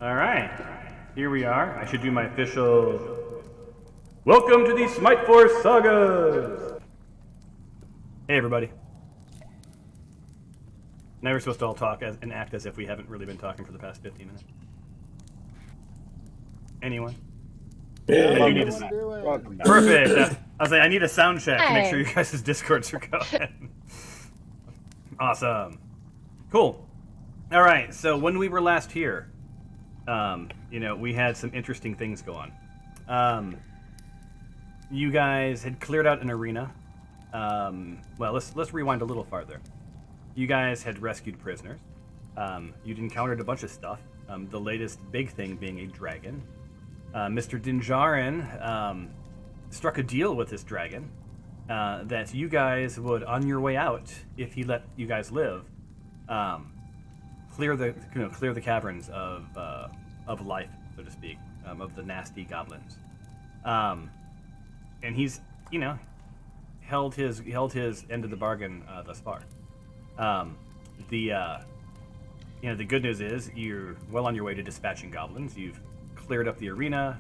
All right, here we are. I should do my official. Welcome to the Smite Force Sagas. Hey, everybody. Now we're supposed to all talk and act as if we haven't really been talking for the past 15 minutes. Anyone? Yeah, I do need a perfect. I was like, I need a sound check to make sure you guys' Discords are going. Awesome. Cool. All right. So when we were last here, we had some interesting things go on. You guys had cleared out an arena. Well, let's rewind a little farther. You guys had rescued prisoners. You'd encountered a bunch of stuff. The latest big thing being a dragon. Mr. Dinjarin struck a deal with this dragon that you guys would, on your way out, if he let you guys live, clear the caverns of life, so to speak, of the nasty goblins. And he's held his end of the bargain thus far. The good news is you're well on your way to dispatching goblins. You've cleared up the arena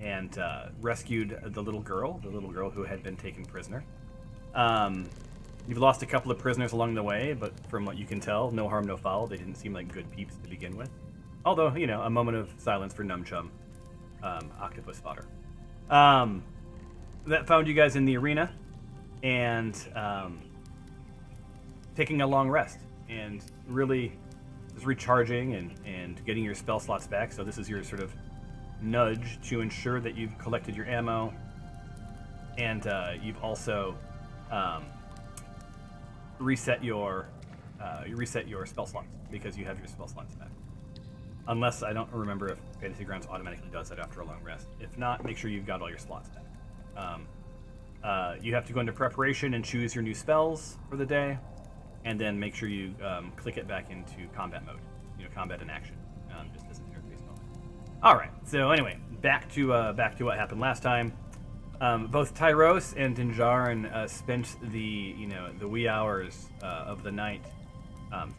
and rescued the little girl who had been taken prisoner. You've lost a couple of prisoners along the way, but from what you can tell, no harm, no foul. They didn't seem like good peeps to begin with. Although, a moment of silence for Num Chum, octopus fodder. That found you guys in the arena and taking a long rest and really just recharging and getting your spell slots back. So this is your sort of nudge to ensure that you've collected your ammo and you've also reset your spell slots because you have your spell slots back. Unless I don't remember if Fantasy Grounds automatically does that after a long rest. If not, make sure you've got all your slots back. You have to go into preparation and choose your new spells for the day, and then make sure you click it back into combat mode. Combat in action, just as an interface mode. All right. So anyway, back to what happened last time. Both Tyros and Dinjarin spent the wee hours of the night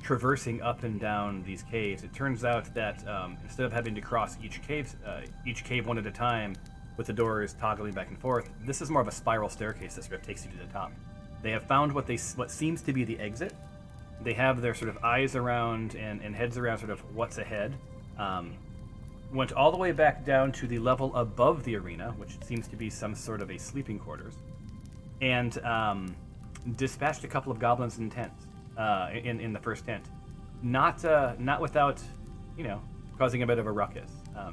traversing up and down these caves. It turns out that instead of having to cross each cave one at a time, with the doors toggling back and forth, this is more of a spiral staircase that sort of takes you to the top. They have found what seems to be the exit. They have their sort of eyes around and heads around sort of what's ahead. Went all the way back down to the level above the arena, which seems to be some sort of a sleeping quarters, and dispatched a couple of goblins in tents in the first tent. Not without causing a bit of a ruckus.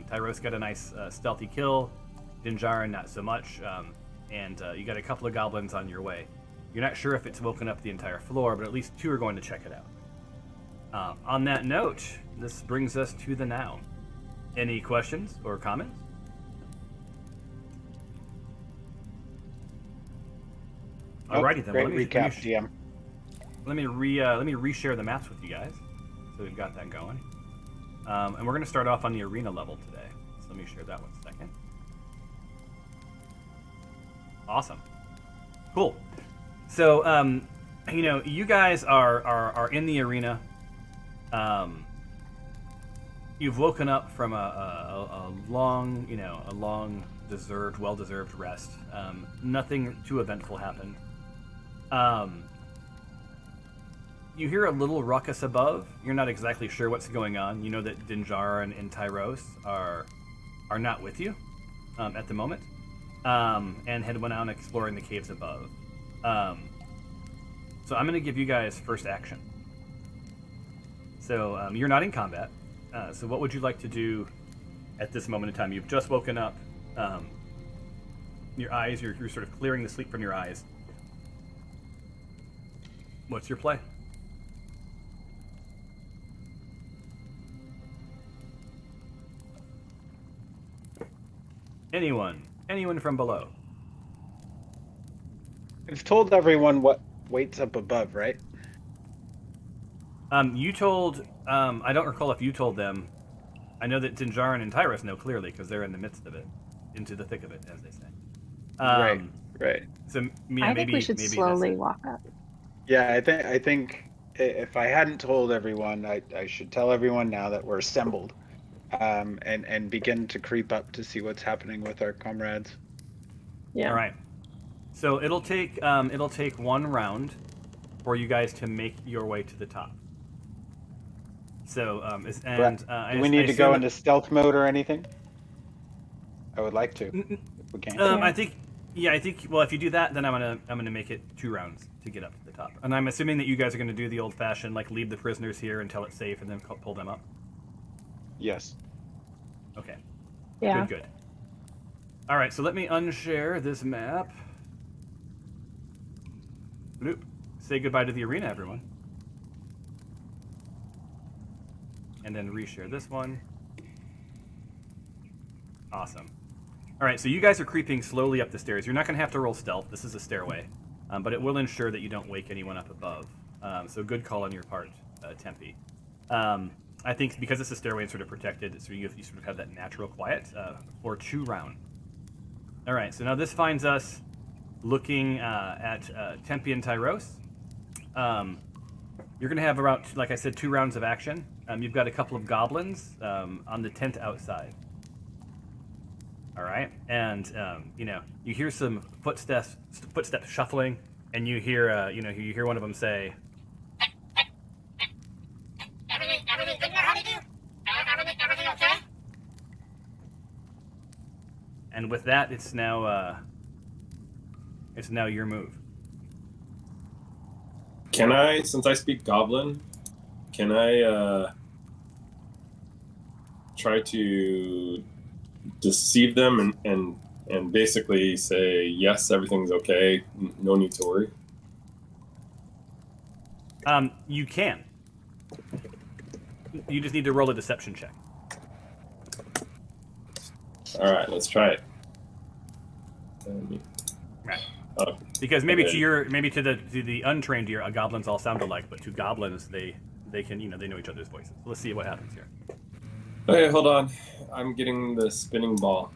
Tyros got a nice stealthy kill. Dinjarin not so much, and you got a couple of goblins on your way. You're not sure if it's woken up the entire floor, but at least two are going to check it out. On that note, this brings us to the now. Any questions or comments? Alrighty then. Great recap, GM. Let me reshare the maps with you guys, so we've got that going. And we're going to start off on the arena level today. So let me share that 1 second. Awesome. Cool. So, you guys are in the arena. You've woken up from a long, well-deserved rest. Nothing too eventful happened. You hear a little ruckus above. You're not exactly sure what's going on. You know that Dinjarin and Tyros are not with you at the moment. And had went out exploring the caves above. So I'm going to give you guys first action. So you're not in combat. So what would you like to do at this moment in time? You've just woken up. Your eyes, you're sort of clearing the sleep from your eyes. What's your play? Anyone from below? I've told everyone what waits up above, right? You told. I don't recall if you told them. I know that Dinjarin and Tyros know clearly because they're in the midst of it, into the thick of it, as they say. Right. So I think we should slowly walk up. Yeah, I think if I hadn't told everyone, I should tell everyone now that we're assembled. and begin to creep up to see what's happening with our comrades. Yeah. All right. So it'll take 1 round for you guys to make your way to the top. So Do we need to go into stealth mode or anything? I would like to, if we can. I think well, if you do that, then I'm gonna make it 2 rounds to get up to the top. And I'm assuming that you guys are gonna do the old-fashioned, like, leave the prisoners here until it's safe and then pull them up. Yes. Okay. Yeah. Good. All right, so let me unshare this map. Bloop. Say goodbye to the arena, everyone. And then reshare this one. Awesome. All right, so you guys are creeping slowly up the stairs. You're not going to have to roll stealth. This is a stairway, but it will ensure that you don't wake anyone up above. So good call on your part, Tempe. I think because it's a stairway and sort of protected, so you sort of have that natural quiet for 2 rounds. All right, so now this finds us looking at Tempe and Tyros. You're going to have around, like I said, 2 rounds of action. You've got a couple of goblins on the tent outside. All right, and you hear some footsteps shuffling, and you hear you hear one of them say, Everything good now? How do you do? Everything okay? and with that, it's now your move. Can I, since I speak Goblin, can I try to deceive them and basically say, yes, everything's okay, no need to worry? You can. You just need to roll a deception check. All right, let's try it. Right. Oh, Because maybe okay. to the untrained ear, goblins all sound alike, but to goblins, they can they know each other's voices. So let's see what happens here. Okay, hold on. I'm getting the spinning ball.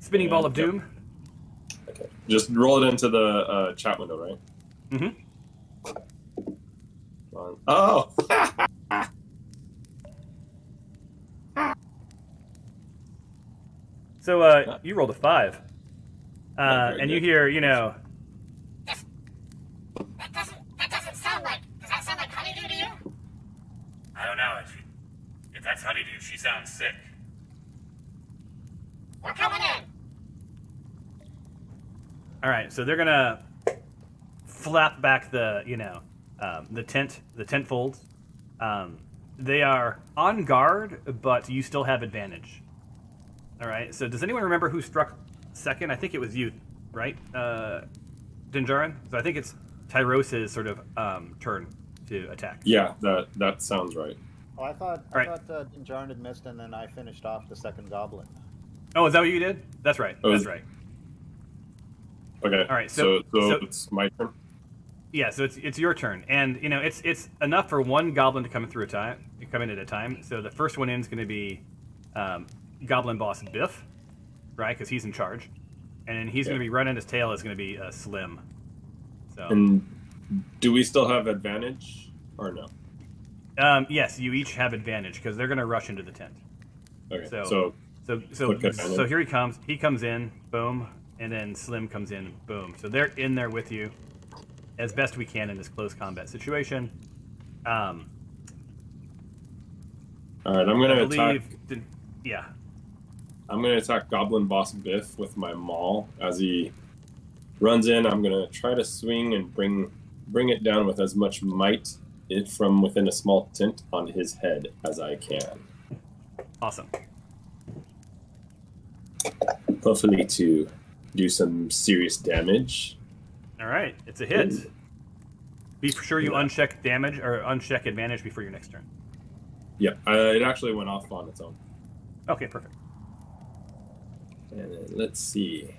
Spinning ball of doom. Okay, just roll it into the chat window, right? Mm-hmm. Oh! So you rolled a 5, and you hear That doesn't sound like. Does that sound like honeydew to you? I don't know if that's honeydew. She sounds sick. We're coming in. All right, so they're gonna flap back the tent folds. They are on guard, but you still have advantage. All right. So does anyone remember who struck second? I think it was you, right, Dinjarin? So I think it's Tyros' sort of turn to attack. Yeah, that sounds right. Oh, I thought Dinjarin had missed, and then I finished off the second goblin. Oh, is that what you did? That's right. Oh, That's right. Okay. All right. So it's my turn. Yeah. So it's your turn, and it's enough for 1 goblin to come in at a time. So the first one in is going to be Goblin Boss Biff, right? Because he's in charge, and then he's going to be running his tail is going to be Slim. So. And do we still have advantage or no? Yes, you each have advantage because they're going to rush into the tent. Okay. So here he comes. He comes in, boom, and then Slim comes in, boom. So they're in there with you as best we can in this close combat situation. All right, I'm going to attack. Yeah. I'm going to attack Goblin Boss Biff with my maul. As he runs in, I'm going to try to swing and bring it down with as much might from within a small tent on his head as I can. Awesome. Hopefully to do some serious damage. All right, it's a hit. Be sure you uncheck damage or uncheck advantage before your next turn. Yeah, it actually went off on its own. Okay, perfect. And let's see.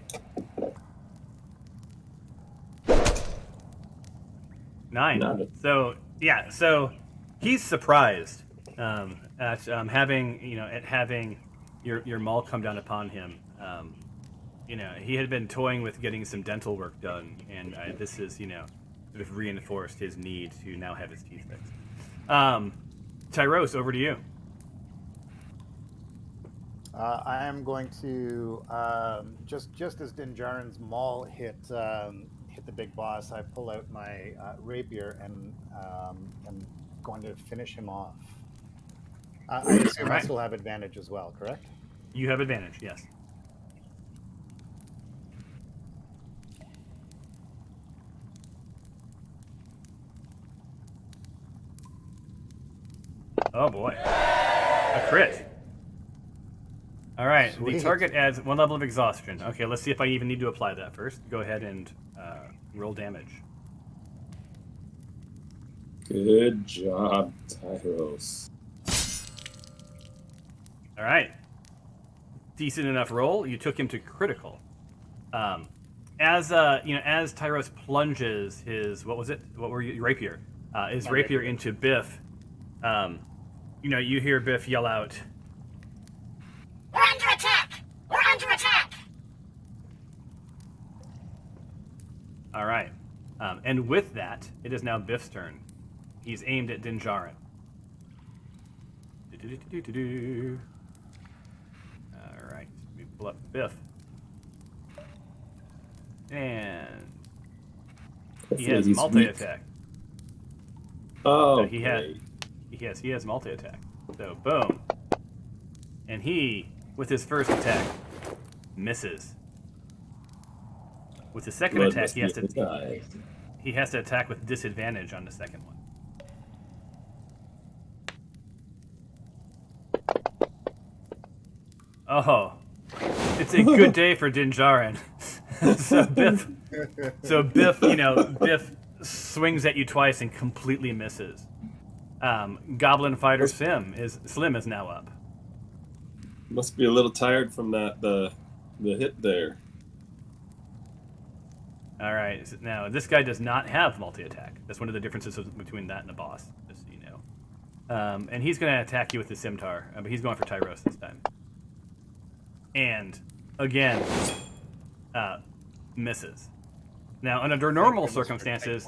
9. So he's surprised at having your maul come down upon him. He had been toying with getting some dental work done, and this has sort of reinforced his need to now have his teeth fixed. Tyros, over to you. I am going to just as Dinjarin's maul hit the big boss, I pull out my rapier and am going to finish him off. I assume I Alright. still have advantage as well, correct? You have advantage, yes. Oh boy. A crit. Alright, the Sweet. target adds 1 level of exhaustion. Okay, let's see if I even need to apply that first. Go ahead and roll damage. Good job, Tyros. Alright. Decent enough roll. You took him to critical. As Tyros plunges his what were you rapier? His rapier into Biff. You hear Biff yell out, We're under attack! We're under attack! all right. And with that, it is now Biff's turn. He's aimed at Dinjarin. All right. Let me pull up Biff. And he has He's multi-attack. Oh, So he has multi-attack. So boom. And he, with his first attack, misses. With the second attack, he has to attack with disadvantage on the second one. Oh, it's a good day for Dinjarin. so Biff, Biff swings at you twice and completely misses. Goblin fighter Slim is now up. Must be a little tired from the hit there. All right, now this guy does not have multi-attack. That's one of the differences between that and a boss, just so you know. And he's going to attack you with the scimitar, but he's going for Tyros this time. And again, misses. Now, under normal circumstances,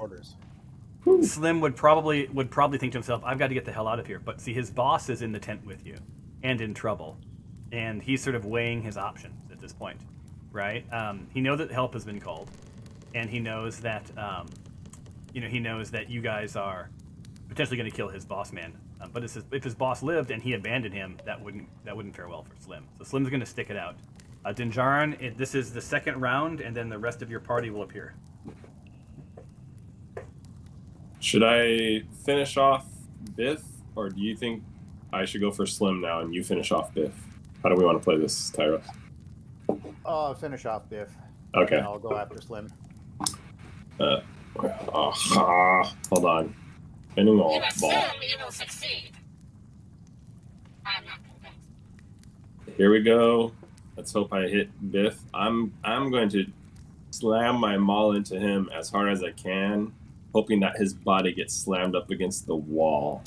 Slim would probably think to himself, "I've got to get the hell out of here." But see, his boss is in the tent with you, and in trouble, and he's sort of weighing his options at this point, right? He knows that help has been called, and he knows that you guys are potentially going to kill his boss man. But if his boss lived and he abandoned him, that wouldn't fare well for Slim. So Slim's going to stick it out. Dinjarin, this is the second round, and then the rest of your party will appear. Should I finish off Biff, or do you think I should go for Slim now and you finish off Biff? How do we want to play this, Tyros? Finish off Biff. Okay. And I'll go after Slim. Hold on. Spinning all You ball. assume you will succeed. I'm not convinced. Here we go. Let's hope I hit Biff. I'm going to slam my maul into him as hard as I can, hoping that his body gets slammed up against the wall.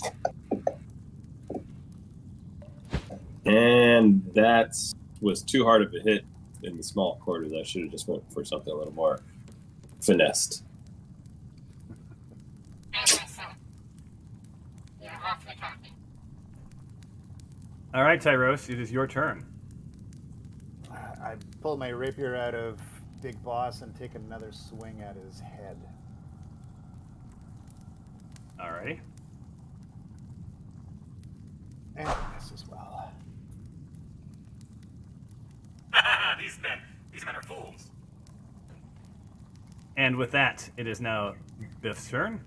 And that was too hard of a hit in the small quarters. I should have just went for something a little more finessed. As I said, you're off the target. All right, Tyros, it is your turn. I pull my rapier out of Big Boss and take another swing at his head. Alrighty. And this as well. These men are fools. And with that, it is now Biff's turn.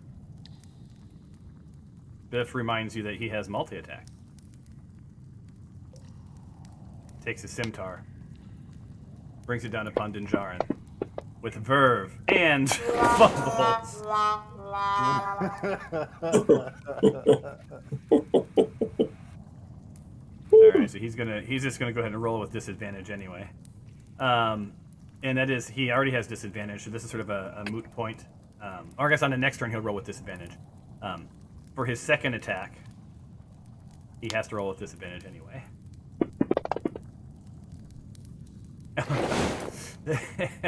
Biff reminds you that he has multi-attack. Takes his scimitar. Brings it down upon Dinjarin. With verve and fumbles. Alright, so he's just gonna go ahead and roll with disadvantage anyway. And that is, he already has disadvantage, so this is sort of a moot point. Or I guess on the next turn he'll roll with disadvantage. For his second attack, he has to roll with disadvantage anyway.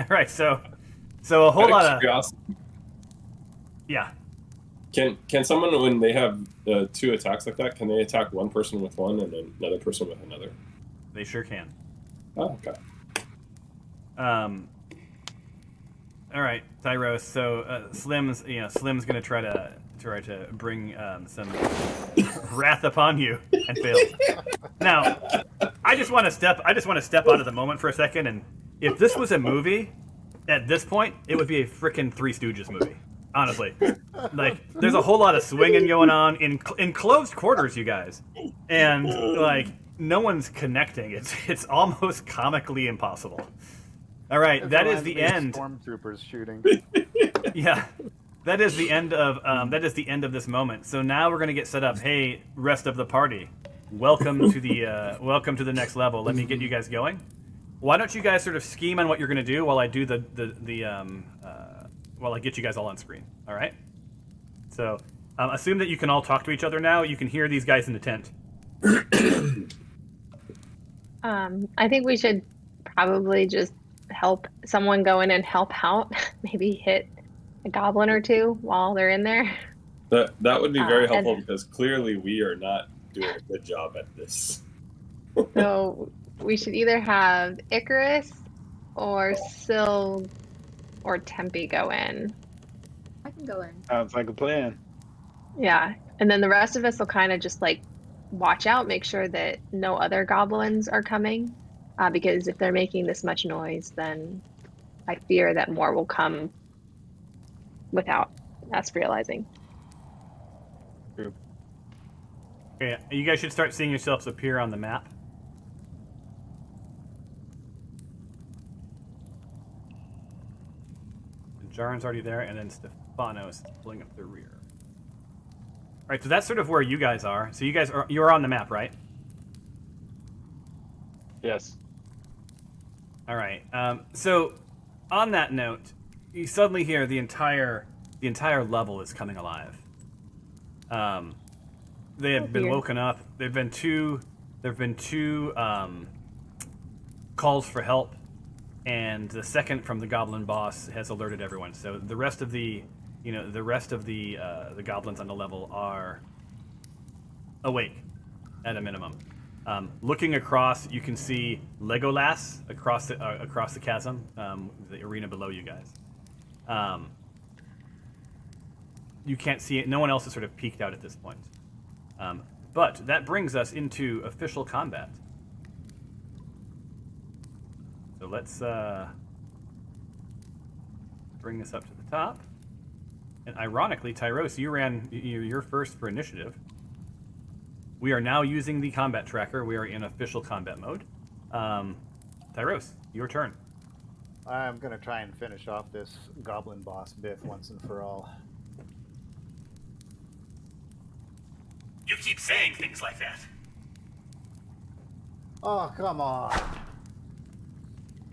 Right, so a whole lot of curiosity, yeah. Can someone, when they have two attacks like that, can they attack one person with one and then another person with another? They sure can. Oh, okay. All right, Tyros. So Slim's gonna try to bring some wrath upon you and fails. Now, I just want to step out of the moment for a second. And if this was a movie, at this point, it would be a frickin' Three Stooges movie. Honestly, like there's a whole lot of swinging going on in closed quarters, you guys, and like no one's connecting. It's almost comically impossible. All right, that is the end. Stormtroopers shooting. Yeah, that is the end of this moment. So now we're gonna get set up. Hey, rest of the party, welcome to the next level. Let me get you guys going. Why don't you guys sort of scheme on what you're gonna do while I do while I get you guys all on screen. All right. So assume that you can all talk to each other now. You can hear these guys in the tent. I think we should probably just help someone go in and help out. Maybe hit a goblin or two while they're in there. That would be very helpful and- because clearly we are not doing a good job at this. So we should either have Icarus or Sil or Tempe go in. I can go in. Sounds like a plan. Yeah. And then the rest of us will kind of just like watch out, make sure that no other goblins are coming. Because if they're making this much noise, then I fear that more will come without us realizing. Okay, you guys should start seeing yourselves appear on the map. Jaren's already there, and then Stefano's pulling up the rear. All right, so that's sort of where you guys are. So you're on the map, right? Yes. All right. So on that note, you suddenly hear the entire level is coming alive. They have been woken up. There've been two calls for help, and the second from the goblin boss has alerted everyone. So the rest of the goblins on the level are awake at a minimum. Looking across, you can see Legolas across the chasm, the arena below you guys. You can't see it. No one else has sort of peeked out at this point. But that brings us into official combat. So let's bring this up to the top. And ironically, Tyros, you're first for initiative. We are now using the combat tracker. We are in official combat mode. Tyros, your turn. I'm going to try and finish off this goblin boss Biff once and for all. You keep saying things like that. Oh, come on.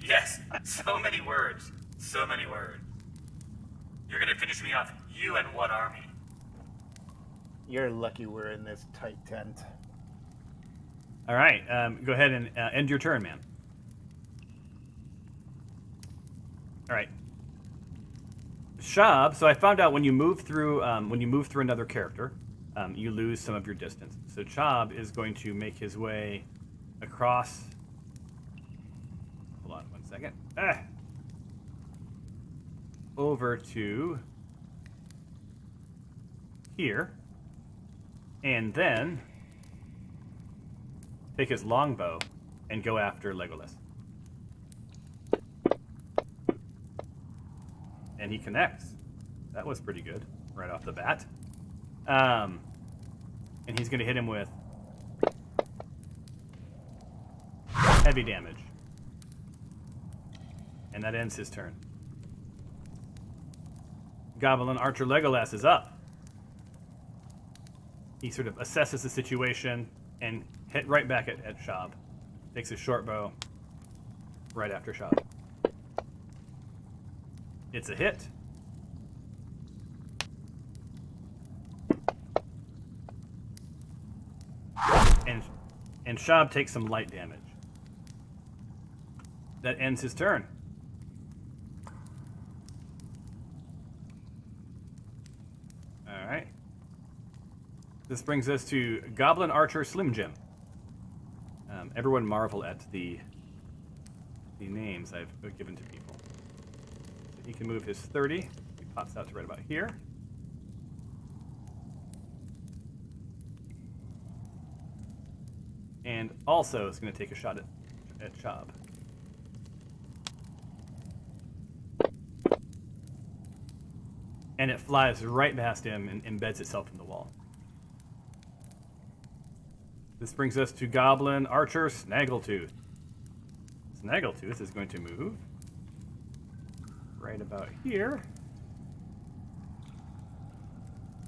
Yes, so many words. So many words. You're gonna finish me off, you and what army? You're lucky we're in this tight tent. All right, go ahead and end your turn, man. All right. Shab, so I found out when you move through another character, you lose some of your distance. So Chab is going to make his way across. Hold on one second. Over to here, and then take his longbow and go after Legolas. And he connects. That was pretty good right off the bat. And he's going to hit him with heavy damage. And that ends his turn. Goblin Archer Legolas is up. He sort of assesses the situation and hit right back at Shab. Takes his short bow right after Shab. It's a hit. And Shab takes some light damage. That ends his turn. Alright. This brings us to Goblin Archer Slim Jim. everyone marvel at the names I've given to people. So he can move his 30. He pops out to right about here. And also is going to take a shot at Chob. And it flies right past him and embeds itself in the wall. This brings us to Goblin Archer Snaggletooth. Snaggletooth is going to move right about here.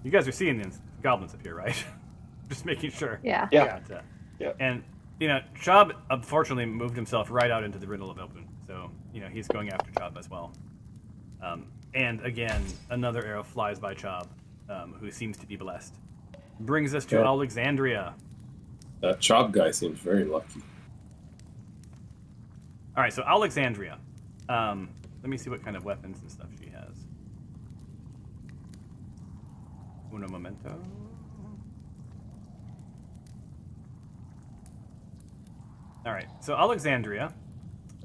You guys are seeing the goblins up here, right? Just making sure. Yeah. Yeah. Yeah. And, Chob unfortunately moved himself right out into the riddle of open. So, he's going after Chob as well. And again, another arrow flies by Chob, who seems to be blessed. Brings us to Alexandria. That Chop guy seems very lucky. All right, so Alexandria. Let me see what kind of weapons and stuff she has. Uno momento. All right, so Alexandria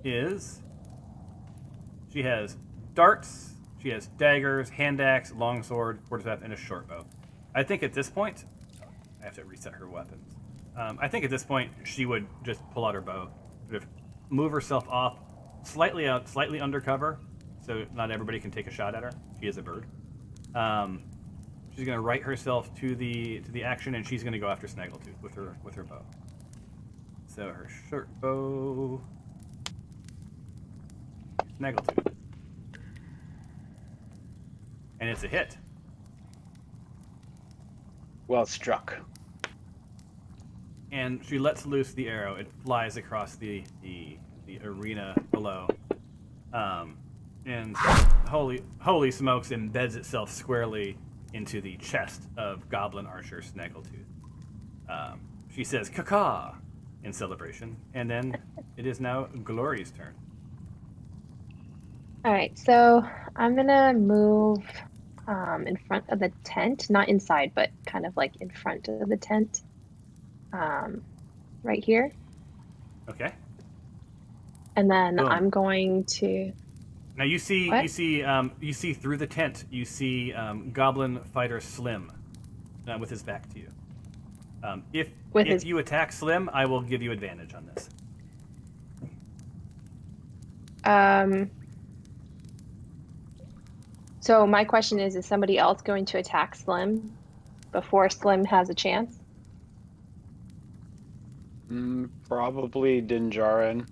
she has darts, she has daggers, hand axe, longsword, quarterstaff, and a short bow. I think at this point, I have to reset her weapons. I think at this point she would just pull out her bow, sort of move herself off slightly undercover, so not everybody can take a shot at her. She is a bird. She's gonna right herself to the action, and she's gonna go after Snaggletooth with her bow. So her short bow, Snaggletooth, and it's a hit. Well struck. And she lets loose the arrow. It flies across the arena below. And holy smokes, embeds itself squarely into the chest of Goblin Archer Snaggletooth. She says, "Caw-caw," in celebration. And then it is now Glory's turn. All right, so I'm gonna move in front of the tent, not inside, but kind of like in front of the tent, right here. Okay. And then Boom. I'm going to. Now you see through the tent. You see Goblin Fighter Slim with his back to you. If you attack Slim, I will give you advantage on this. So my question is somebody else going to attack Slim before Slim has a chance? Probably Dinjarin.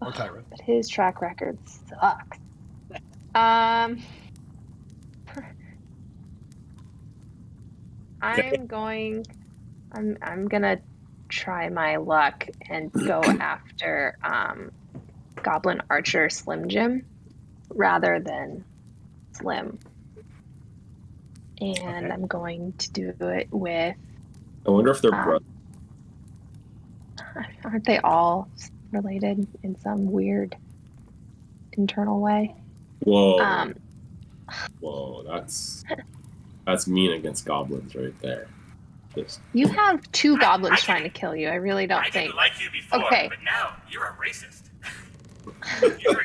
Or Tyra. But his track record sucks. I'm gonna try my luck and go after Goblin Archer Slim Jim rather than Slim. And Okay. I'm going to do it with. I wonder if they're brothers. Aren't they all related in some weird internal way? Whoa. Whoa, that's mean against goblins right there. Just You have two goblins trying to kill you. I really don't I think. didn't like you before, Okay. but now you're a racist. You're a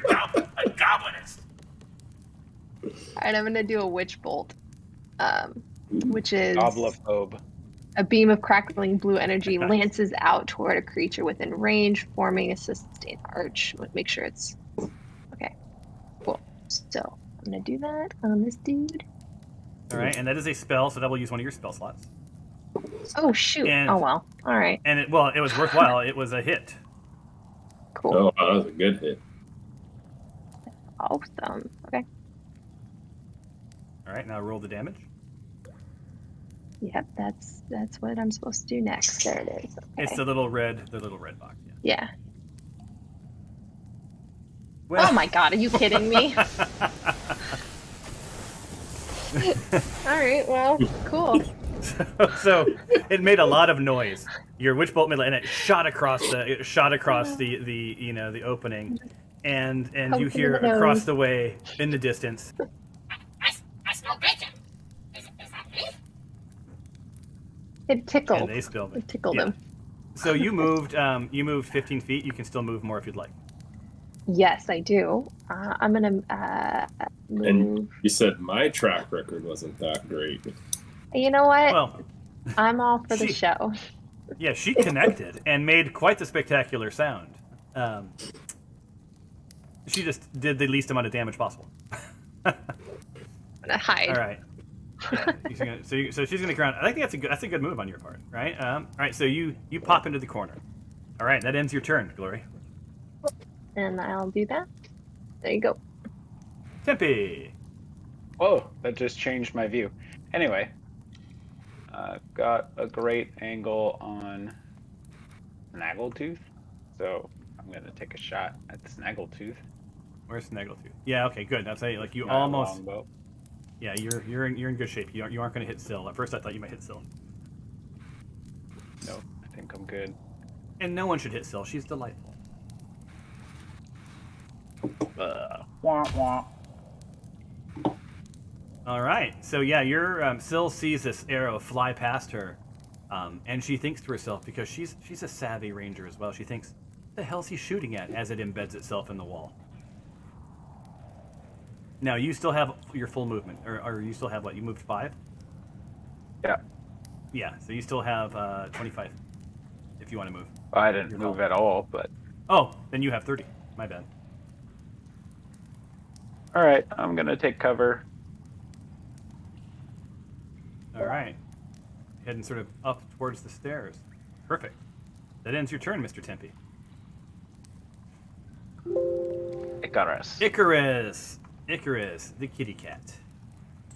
goblinist. All right, I'm gonna do a witch bolt, which is Goblophobe. a beam of crackling blue energy lances out toward a creature within range, forming a sustained arch. Make sure it's okay. Cool. So I'm gonna do that on this dude. All right, and that is a spell, so that will use one of your spell slots. Oh shoot! And- Oh well. All right. And it was worthwhile. It was a hit. Cool. oh, that was a good hit. Awesome. Okay. All right, now roll the damage. Yep. That's what I'm supposed to do next. There it is. Okay. It's the little red box. Yeah. Yeah. Well, Oh my god, are you kidding me? Alright, well, cool. so it made a lot of noise. Your witch bolt made, and it shot across the opening, and you hear across the way in the distance. I smell bacon. Is that me? It tickled. And they spilled it. It tickled Yeah. him. So you moved 15 feet. You can still move more if you'd like. Yes, I do. I'm gonna move. And you said my track record wasn't that great. You know what? Well, I'm all for the she- show. yeah, she connected and made quite the spectacular sound. She just did the least amount of damage possible. I'm gonna hide. All right. Yeah, so she's gonna ground. I think that's a good move on your part, right? All right. So you pop into the corner. All right. That ends your turn, Glory. And I'll do that. There you go. Tempe. Whoa, that just changed my view. Anyway, I've got a great angle on Snaggletooth, so I'm gonna take a shot at Snaggletooth. Where's Snaggletooth? Yeah. Okay. Good. That's how you like you My almost. longbow. Yeah. You're in good shape. You aren't gonna hit Syl. At first, I thought you might hit Syl. No, I think I'm good. And no one should hit Syl. She's delightful. Wah, wah. All right. So yeah, your Syl sees this arrow fly past her, and she thinks to herself, because she's a savvy ranger as well. She thinks, "What the hell's he shooting at?" As it embeds itself in the wall. Now you still have your full movement, or you still have what? You moved 5. Yeah. Yeah. So you still have 25 if you want to move. I didn't Your move call. at all, but Oh, then you have 30. My bad. all right. I'm gonna take cover. All right. Heading sort of up towards the stairs. Perfect. That ends your turn, Mr. Tempe. Icarus. Icarus, the kitty cat.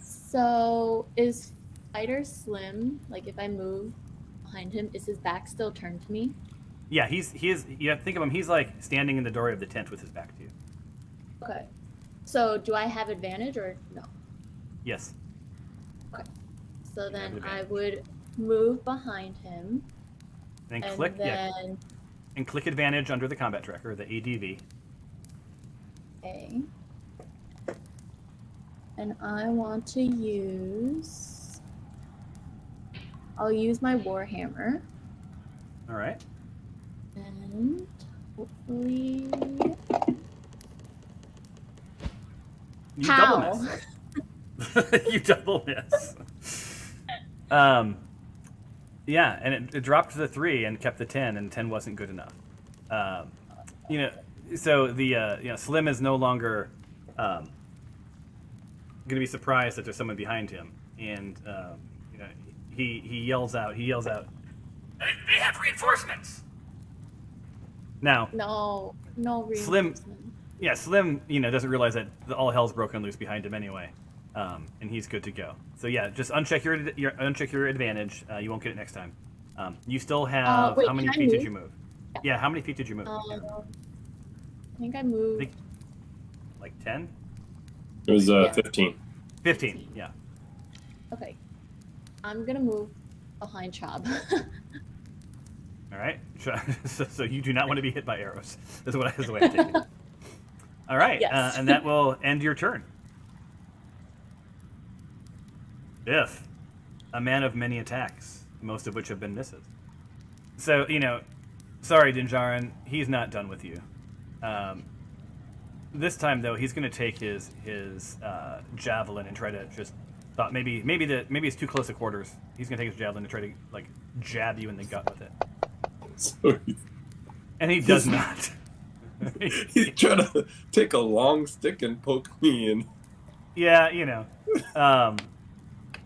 So is Fighter Slim, like if I move behind him, is his back still turned to me? Yeah, he is. You have to think of him. He's like standing in the doorway of the tent with his back to you. Okay. So do I have advantage or no? Yes. So You have then I advantage. would move behind him And and click then and click advantage under the combat tracker, the ADV. okay. And I want to use I'll use my Warhammer All right. and hopefully You How? double miss. You double miss. Yeah, and it dropped to the 3 and kept the 10, and 10 wasn't good enough. So the Slim is no longer going to be surprised that there's someone behind him, and he yells out. They have reinforcements. Now, no Slim- reinforcement. yeah, Slim, doesn't realize that all hell's broken loose behind him anyway, and he's good to go. So yeah, just uncheck your advantage. You won't get it next time. You still have Wait, how many can I feet did move? you move? Yeah, how many feet did you move? I think I moved. think- Like 10, It was Yeah. 15. 15. Yeah. Okay. I'm gonna move behind Chob. All right. So you do not want to be hit by arrows. That's the way I take it. All right, Yes. and that will end your turn. Biff, a man of many attacks, most of which have been misses. So, sorry, Dinjarin, he's not done with you. This time, though, he's going to take his javelin and try to just thought maybe it's too close to quarters. He's going to take his javelin and try to jab you in the gut with it, So and he does not. he's trying to take a long stick and poke me in. Yeah,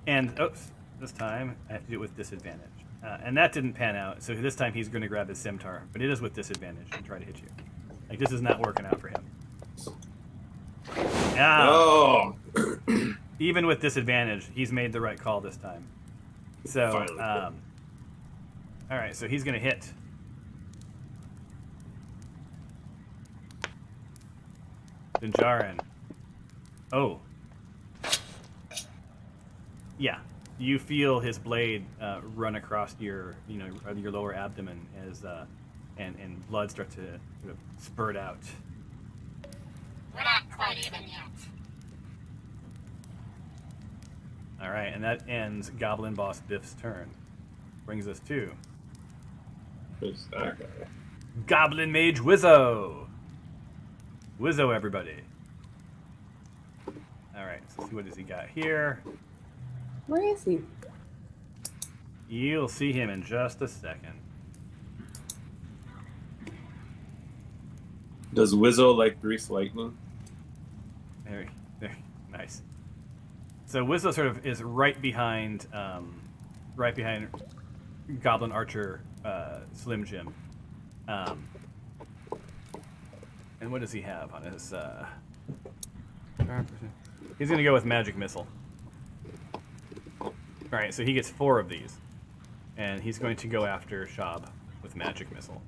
and oops, this time I have to do it with disadvantage, and that didn't pan out. So this time he's going to grab his scimitar, but it is with disadvantage and try to hit you. This is not working out for him. Yeah. Oh! Even with disadvantage, he's made the right call this time. So, Finally. all right, so he's going to hit. Dinjarin. Oh. Yeah. You feel his blade run across your lower abdomen as and blood start to sort of spurt out. We're not quite even yet. All right, and that ends Goblin Boss Biff's turn. Brings us to Who's that guy? Goblin Mage Wizzo. Wizzo, everybody. All right. So what does he got here? Where is he? You'll see him in just a second. Does Wizzo like grease lightning? Very nice. So Wizzo sort of is right behind Goblin Archer Slim Jim. And what does he have on his? He's gonna go with Magic Missile. All right, so he gets 4 of these, and he's going to go after Shab with Magic Missile.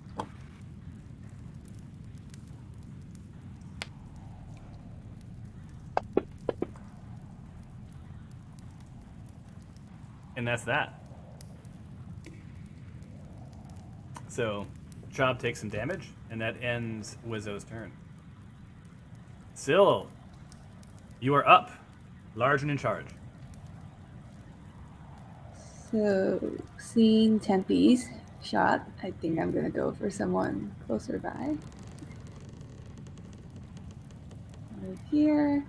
And that's that. So, Shab takes some damage, and that ends Wizzo's turn. Syl, you are up, large and in charge. So, seeing Tempe's shot, I think I'm gonna go for someone closer by. Move here.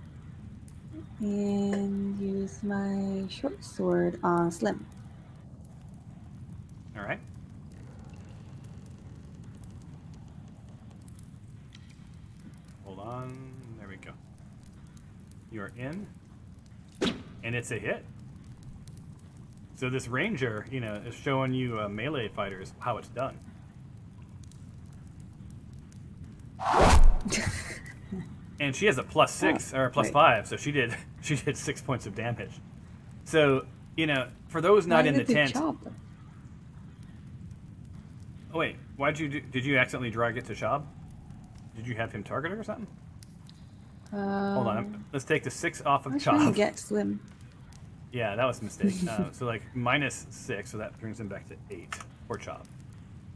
And use my short sword on Slim. All right. Hold on. There we go. You are in, and it's a hit. So this ranger, is showing you melee fighters how it's done. And she has a +6 or a +5, so she did 6 points of damage. So for those not in the tent. Chop? Oh wait, did you accidentally drag it to Shab? Did you have him targeted or something? Hold on, let's take the 6 off of I was trying Chop. to get Slim. Yeah, that was a mistake. So like -6, so that brings him back to 8 for Chop.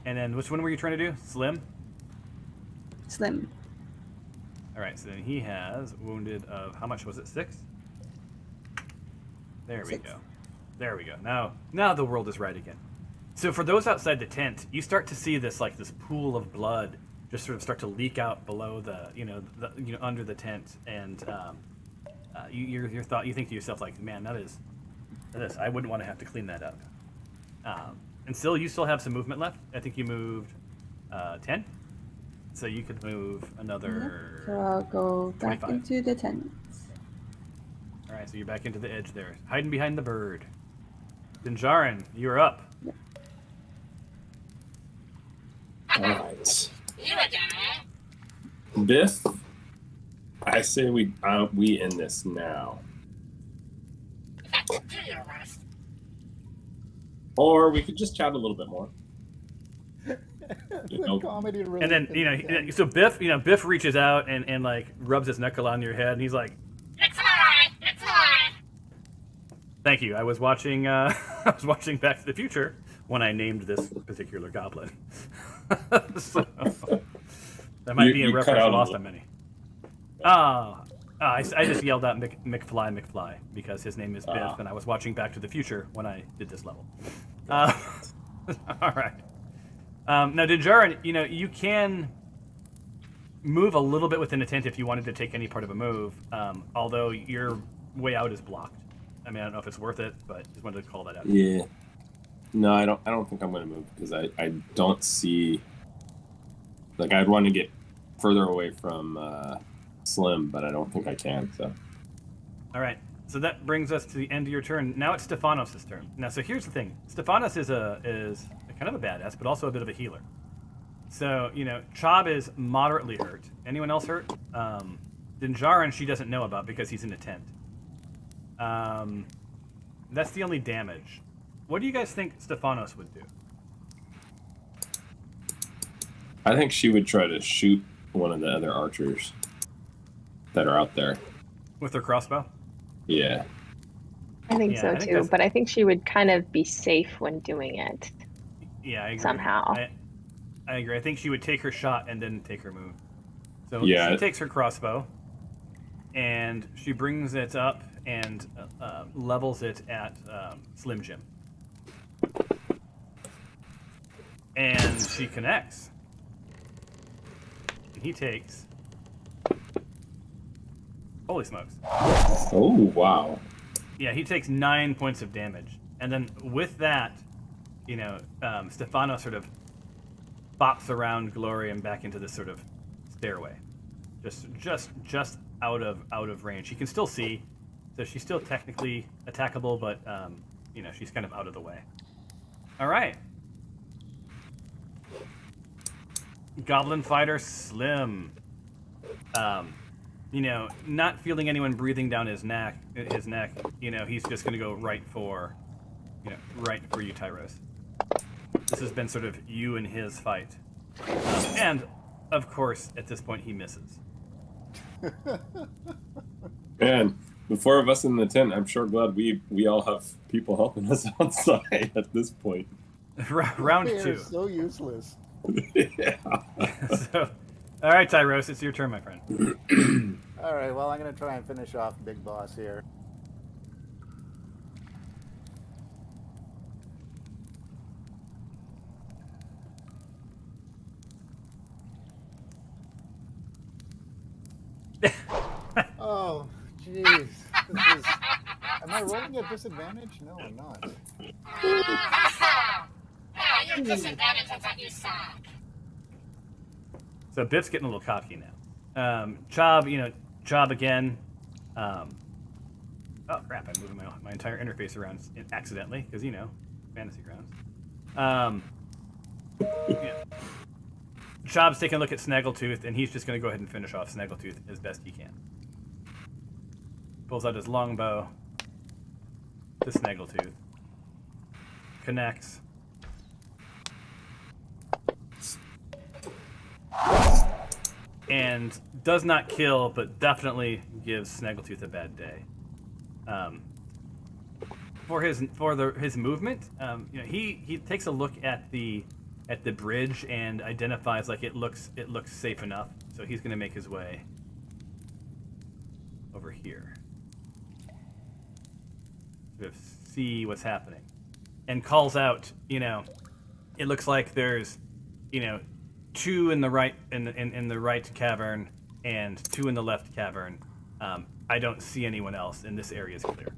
And then which one were you trying to do? Slim? Slim. All right, so then he has wounded of how much was it? 6? There we 6. go. There we go. Now the world is right again. So for those outside the tent, you start to see this pool of blood just sort of start to leak out below the under the tent, and you think to yourself like, man, that is I wouldn't want to have to clean that up. And still, you still have some movement left. I think you moved 10. So you could move another. So I'll go back 25. into the tent. All right, so you're back into the edge there, hiding behind the bird. Dinjarin, you're up. All right. Biff, I say we end this now. Or we could just chat a little bit more. The comedy really And then so Biff reaches out and like rubs his knuckle on your head, and he's like, "Thank you. I was watching Back to the Future when I named this particular goblin." So, that might be in reference to Lost on Many. I just yelled out McFly because his name is Biff, and I was watching Back to the Future when I did this level. All right. Now, Dinjarin, you can move a little bit within the tent if you wanted to take any part of a move, although your way out is blocked. I mean, I don't know if it's worth it, but just wanted to call that out. Yeah. No, I don't think I'm going to move because I don't see. Like, I'd want to get further away from Slim, but I don't think I can. So. All right. So that brings us to the end of your turn. Now it's Stefanos' turn. Now, so here's the thing: Stefanos is kind of a badass, but also a bit of a healer. So Chob is moderately hurt. Anyone else hurt? Dinjarin, she doesn't know about because he's in a tent. That's the only damage. What do you guys think Stefanos would do? I think she would try to shoot one of the other archers that are out there. With her crossbow? Yeah. I think so too, but I think she would kind of be safe when doing it. Yeah, I agree. Somehow. I agree. I think she would take her shot and then take her move. So yeah. She takes her crossbow and she brings it up and levels it at Slim Jim. And she connects. And he takes... Holy smokes. Oh, wow. Yeah, he takes 9 points of damage. And then with that, you know, Stefano sort of bops around Gloria and back into this sort of stairway. Just out of range. She can still see, so she's still technically attackable, but you know, she's kind of out of the way. All right. Goblin fighter Slim. You know, not feeling anyone breathing down his neck, you know, he's just going to go right for you, Tyros. This has been sort of you and his fight. And, of course, at this point, he misses. Man, the four of us in the tent, I'm sure glad we all have people helping us outside at this point. Round They are 2. so useless. Yeah. So, all right, Tyros, it's your turn, my friend. All right, well, I'm going to try and finish off Big Boss here. Oh, jeez. Am I rolling at disadvantage? No, I'm not. Your disadvantage is that you suck. So Biff's getting a little cocky now. Chob, you know, Chob again. Oh crap! I'm moving my entire interface around accidentally because you know, fantasy grounds. Yeah. Chob's taking a look at Snaggletooth, and he's just going to go ahead and finish off Snaggletooth as best he can. Pulls out his longbow to Snaggletooth. Connects. And does not kill, but definitely gives Snaggletooth a bad day. For his movement, you know, he takes a look at the bridge and identifies like it looks safe enough, so he's going to make his way over here. Sort of see what's happening, and calls out. You know, it looks like there's, you know, 2 in the right in the right cavern and 2 in the left cavern. I don't see anyone else, and this area is clear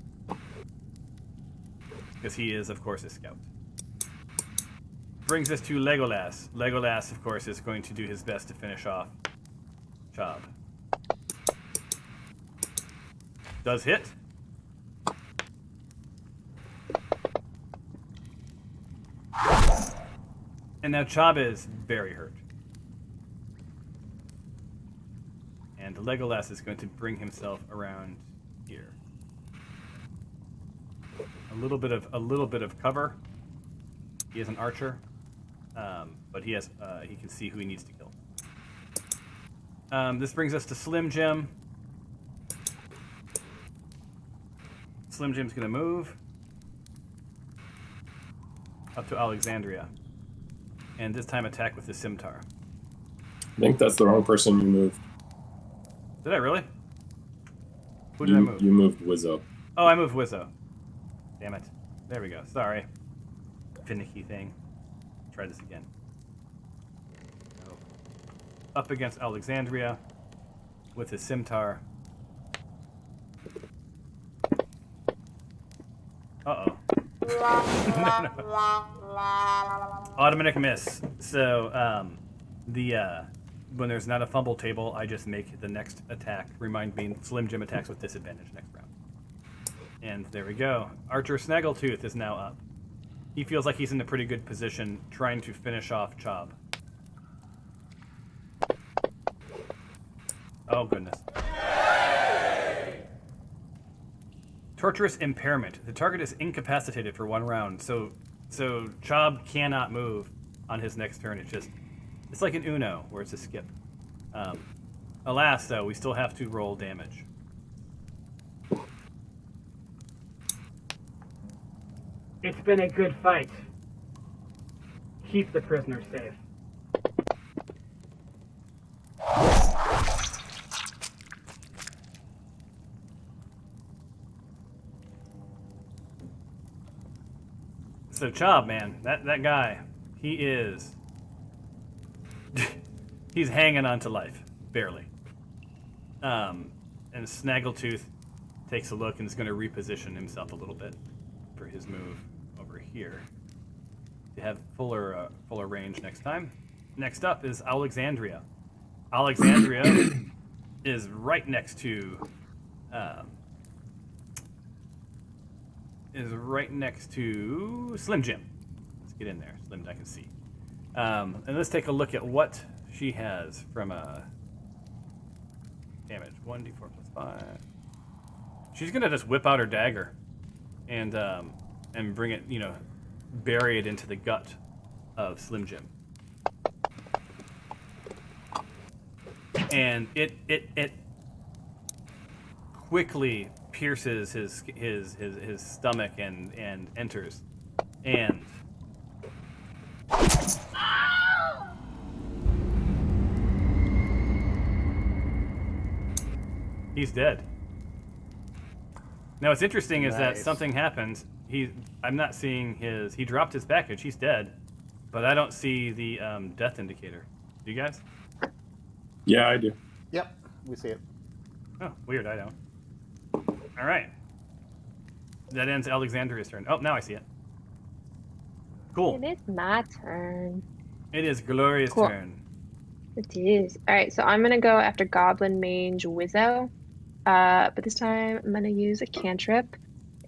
because he is, of course, a scout. Brings us to Legolas. Legolas, of course, is going to do his best to finish off Chob. Does hit. And now Chob is very hurt. And Legolas is going to bring himself around here. A little bit of cover. He is an archer, but he can see who he needs to kill. This brings us to Slim Jim. Slim Jim's going to move up to Alexandria, and this time attack with the scimitar. I think that's the wrong person you moved. Did I really? Who did I move? You moved Wizzo. Oh, I moved Wizzo. Damn it. There we go. Sorry. Finicky thing. Try this again. So, up against Alexandria with his scimitar. Uh-oh. No. Automatic miss. So, when there's not a fumble table, I just make the next attack. Remind me, Slim Jim attacks with disadvantage next round. And there we go. Archer Snaggletooth is now up. He feels like he's in a pretty good position trying to finish off Chob. Oh, goodness. Torturous Impairment. The target is incapacitated for 1 round, so Chob cannot move on his next turn. It's like an Uno, where it's a skip. Alas, though, we still have to roll damage. It's been a good fight. Keep the prisoner safe. So Chob, man, that guy, he is. He's hanging on to life, barely. And Snaggletooth takes a look and is going to reposition himself a little bit for his move over here to have fuller range next time. Next up is Alexandria. Alexandria is right next to Slim Jim. Let's get in there. Slim, I can see. And let's take a look at what she has from damage. 1d4 plus 5. She's gonna just whip out her dagger and bring it, bury it into the gut of Slim Jim. And it quickly pierces his stomach and enters. And he's dead. Now what's interesting is that something happened. I'm not seeing his. He dropped his package. He's dead, but I don't see the death indicator. Do you guys? Yeah, I do. Yep, we see it. Oh, weird. I don't. All right. That ends Alexandria's turn. Oh, now I see it. Cool. It is my turn. It is Gloria's turn. It is. All right, so I'm going to go after Goblin Mage Wizzo. But this time I'm going to use a cantrip.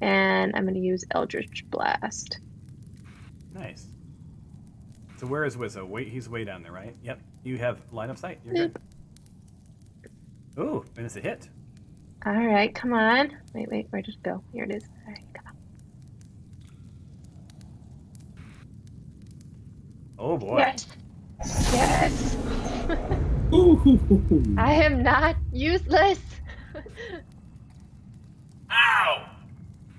And I'm going to use Eldritch Blast. Nice. So where is Wizzo? He's way down there, right? Yep. You have line of sight. You're good. Ooh, and it's a hit. All right, come on. Wait, where did it go? Here it is. All right, come on. Oh boy. Yes. Yes. I am not useless. Ow!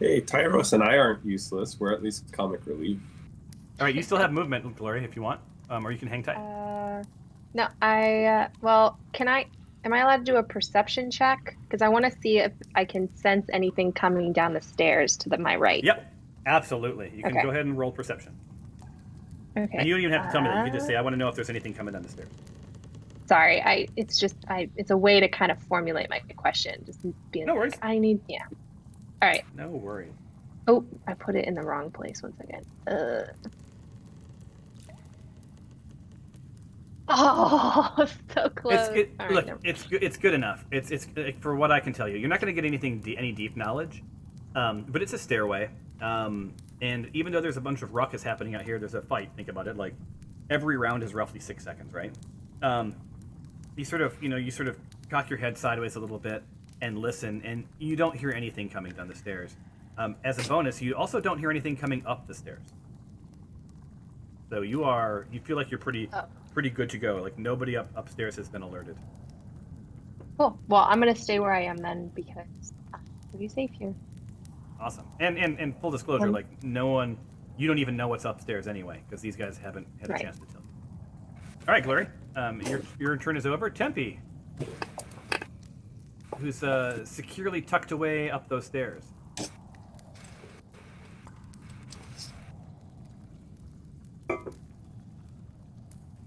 Hey, Tyros and I aren't useless. We're at least comic relief. All right, you still have movement, Gloria, if you want, or you can hang tight. No, am I allowed to do a perception check? Because I want to see if I can sense anything coming down the stairs to my right. Yep, absolutely. You can go ahead and roll perception. Okay. And you don't even have to tell me that. You can just say, I want to know if there's anything coming down the stairs. Sorry, it's a way to kind of formulate my question. Just being no worries. All right. No worries. Oh, I put it in the wrong place. 1 second. Oh, so close. It's good enough. It's for what I can tell you. You're not going to get any deep knowledge, but it's a stairway. And even though there's a bunch of ruckus happening out here, there's a fight. Think about it. Like every round is roughly 6 seconds, right? You sort of cock your head sideways a little bit and listen, and you don't hear anything coming down the stairs. As a bonus, you also don't hear anything coming up the stairs. So you feel like you're pretty good to go. Like nobody upstairs has been alerted. Cool. Well, I'm gonna stay where I am then because I'm pretty safe here. Awesome. And full disclosure, like no one, you don't even know what's upstairs anyway because these guys haven't had a chance to tell you. All right, Glory. Your turn is over. Tempe, who's securely tucked away up those stairs.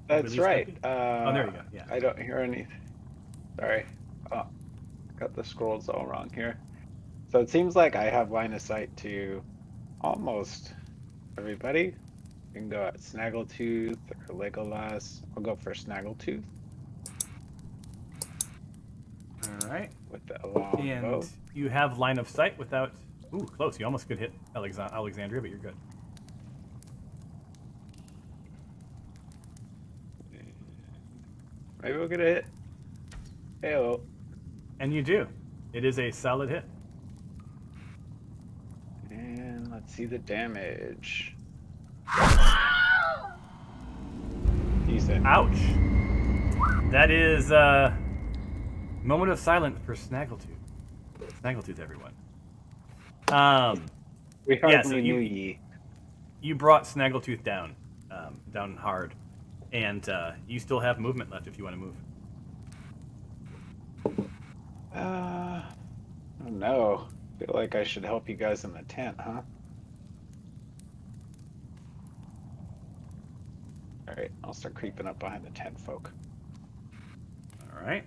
That's right. Oh, there you go. Yeah. I don't hear anything. Sorry. Oh, got the scrolls all wrong here. So it seems like I have line of sight to almost everybody. We can go at Snaggletooth or Legolas. I'll go for Snaggletooth. All right. With the long bow. You have line of sight without... Ooh, close. You almost could hit Alexandria, but you're good. Maybe we'll get a hit. Hello. And you do. It is a solid hit. And let's see the damage. Decent. Ouch. That is moment of silence for Snaggletooth. Snaggletooth, everyone. We hardly knew ye. You brought Snaggletooth down, down hard, and you still have movement left if you want to move. Oh no. Feel like I should help you guys in the tent, huh? Alright, I'll start creeping up behind the tent folk. All right.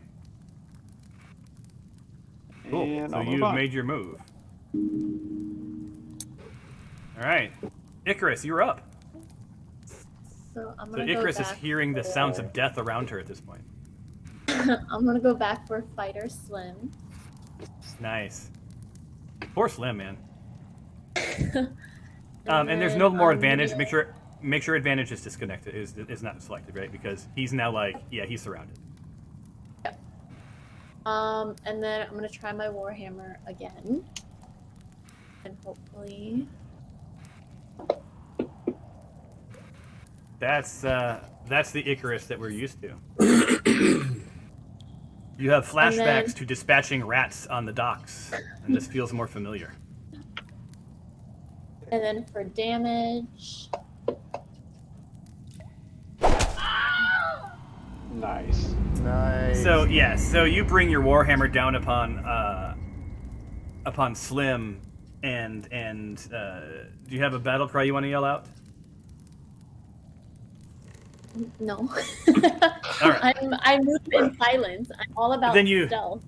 Cool. And So I'll move you've on. made your move. All right. Icarus, you're up. So I'm So gonna Icarus go is back hearing the sounds for- of death around her at this point. I'm gonna go back for Fighter Slim. Nice. Poor Slim, man. And And there's then no more I'm advantage. gonna- Make sure advantage is disconnected. Is not selected, right? Because he's now like, yeah, he's surrounded. And then I'm gonna try my Warhammer again, and hopefully. That's the Icarus that we're used to. You have flashbacks then- to dispatching rats on the docks, and this feels more familiar. And then for damage, Nice. Nice. So yeah, so you bring your warhammer down upon Slim, and do you have a battle cry you want to yell out? no. All right. I move in silence. I'm all about Then you- stealth.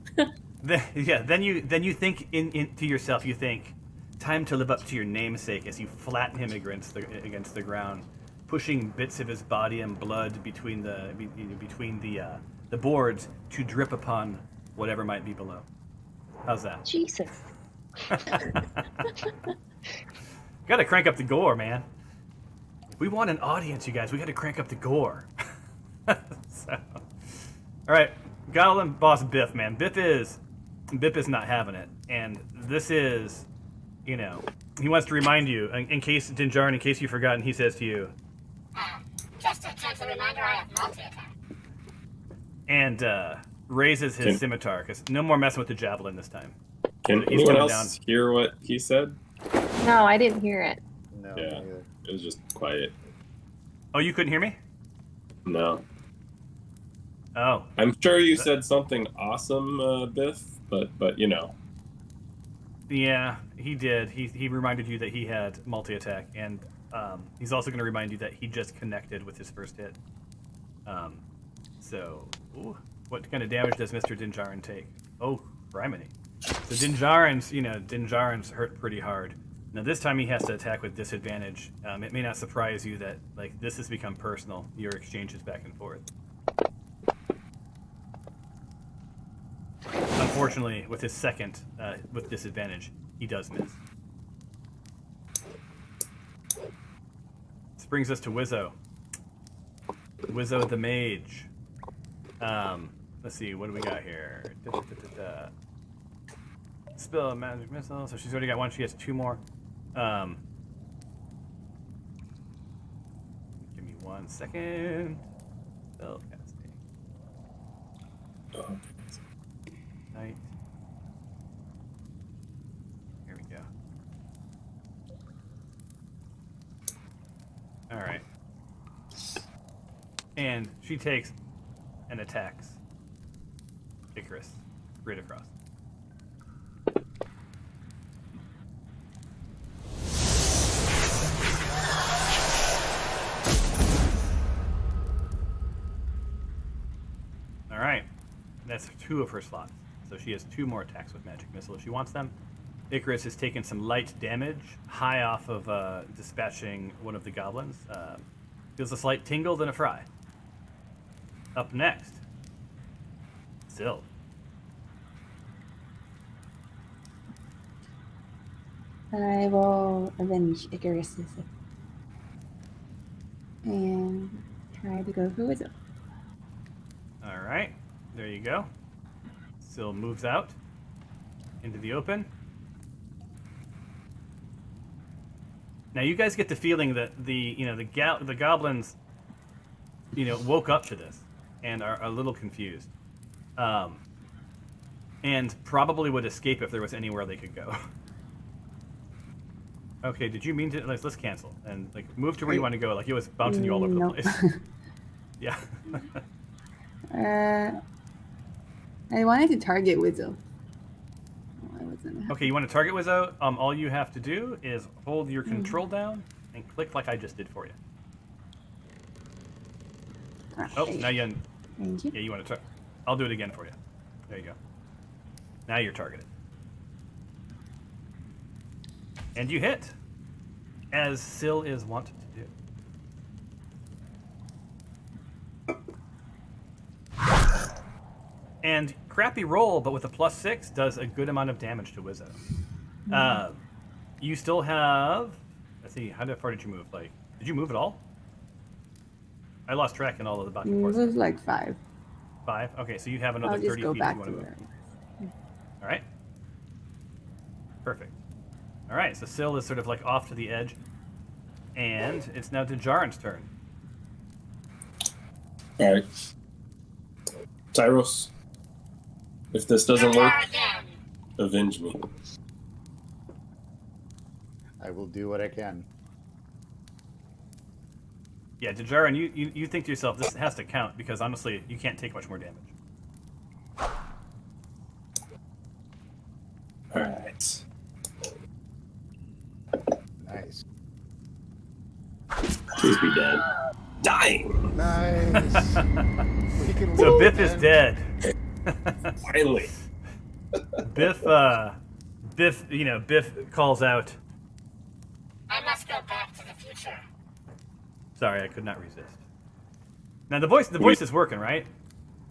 Then you think to yourself. You think, time to live up to your namesake as you flatten him against the ground, pushing bits of his body and blood between the boards to drip upon whatever might be below. How's that? Jesus. Gotta crank up the gore, man. If we want an audience, you guys, we gotta crank up the gore. So, all right, Goblin boss Biff, man. Biff is not having it, and this is, he wants to remind you, in case Dinjarin, in case you've forgotten, he says to you, Just a gentle reminder, I have multi-attack. and raises his scimitar, because no more messing with the javelin this time. Can He's anyone coming else hear what he said? No, I didn't hear it. No, Yeah. neither. It was just quiet. Oh, you couldn't hear me? No. Oh, I'm sure you said something awesome, Biff, but yeah, he did. He reminded you that he had multi-attack, and he's also going to remind you that he just connected with his first hit. So, what kind of damage does Mr. Dinjarin take? Oh, criminy. So Dinjarin's hurt pretty hard. Now this time he has to attack with disadvantage. It may not surprise you that this has become personal. Your exchanges back and forth. Unfortunately, with his second, with disadvantage, he does miss. This brings us to Wizzo. Wizzo the Mage. Let's see, what do we got here? Spell a magic missile. So she's already got one. She has two more. Give me 1 second. Spell casting. Night. Here we go. All right. And she takes and attacks Icarus right across. All right. That's 2 of her slots. So she has 2 more attacks with Magic Missile if she wants them. Icarus has taken some light damage, high off of dispatching one of the goblins. Feels a slight tingle, then a fry. Up next, Syl. I will avenge Icarus's and try to go for Wizard. All right, there you go. Syl moves out into the open. Now you guys get the feeling that the goblins, woke up to this and are a little confused, and probably would escape if there was anywhere they could go. Okay, did you mean to let's cancel and move to where you want to go? It was bouncing you all over the Nope. place. Yeah. I wanted to target Wizzo. Oh, I wasn't. Okay, you want to target Wizzo? All you have to do is hold your control down and click like I just did for you. Oh, now you. Thank you. Yeah, you want to try. I'll do it again for you. There you go. Now you're targeted. And you hit, as Syl is wont to do. And crappy roll, but with a +6, does a good amount of damage to Wizzo. You still have... Let's see, how far did you move? Like, did you move at all? I lost track in all of the back and It forth. was like 5. 5? Okay, so you have another I'll just 30 go feet back if you to want to move. where. All right. Perfect. All right, so Syl is sort of like off to the edge. And it's now Dejarin's turn. All right. Tyros, if this doesn't work, Again. avenge me. I will do what I can. Yeah, Dejarin, you think to yourself, this has to count, because honestly, you can't take much more damage. All right. Nice. Please be dead. Dying. Nice. We can So leave Biff is then. dead. Finally. Biff, Biff calls out, I must go back to the future. sorry, I could not resist. Now the voice is working, right?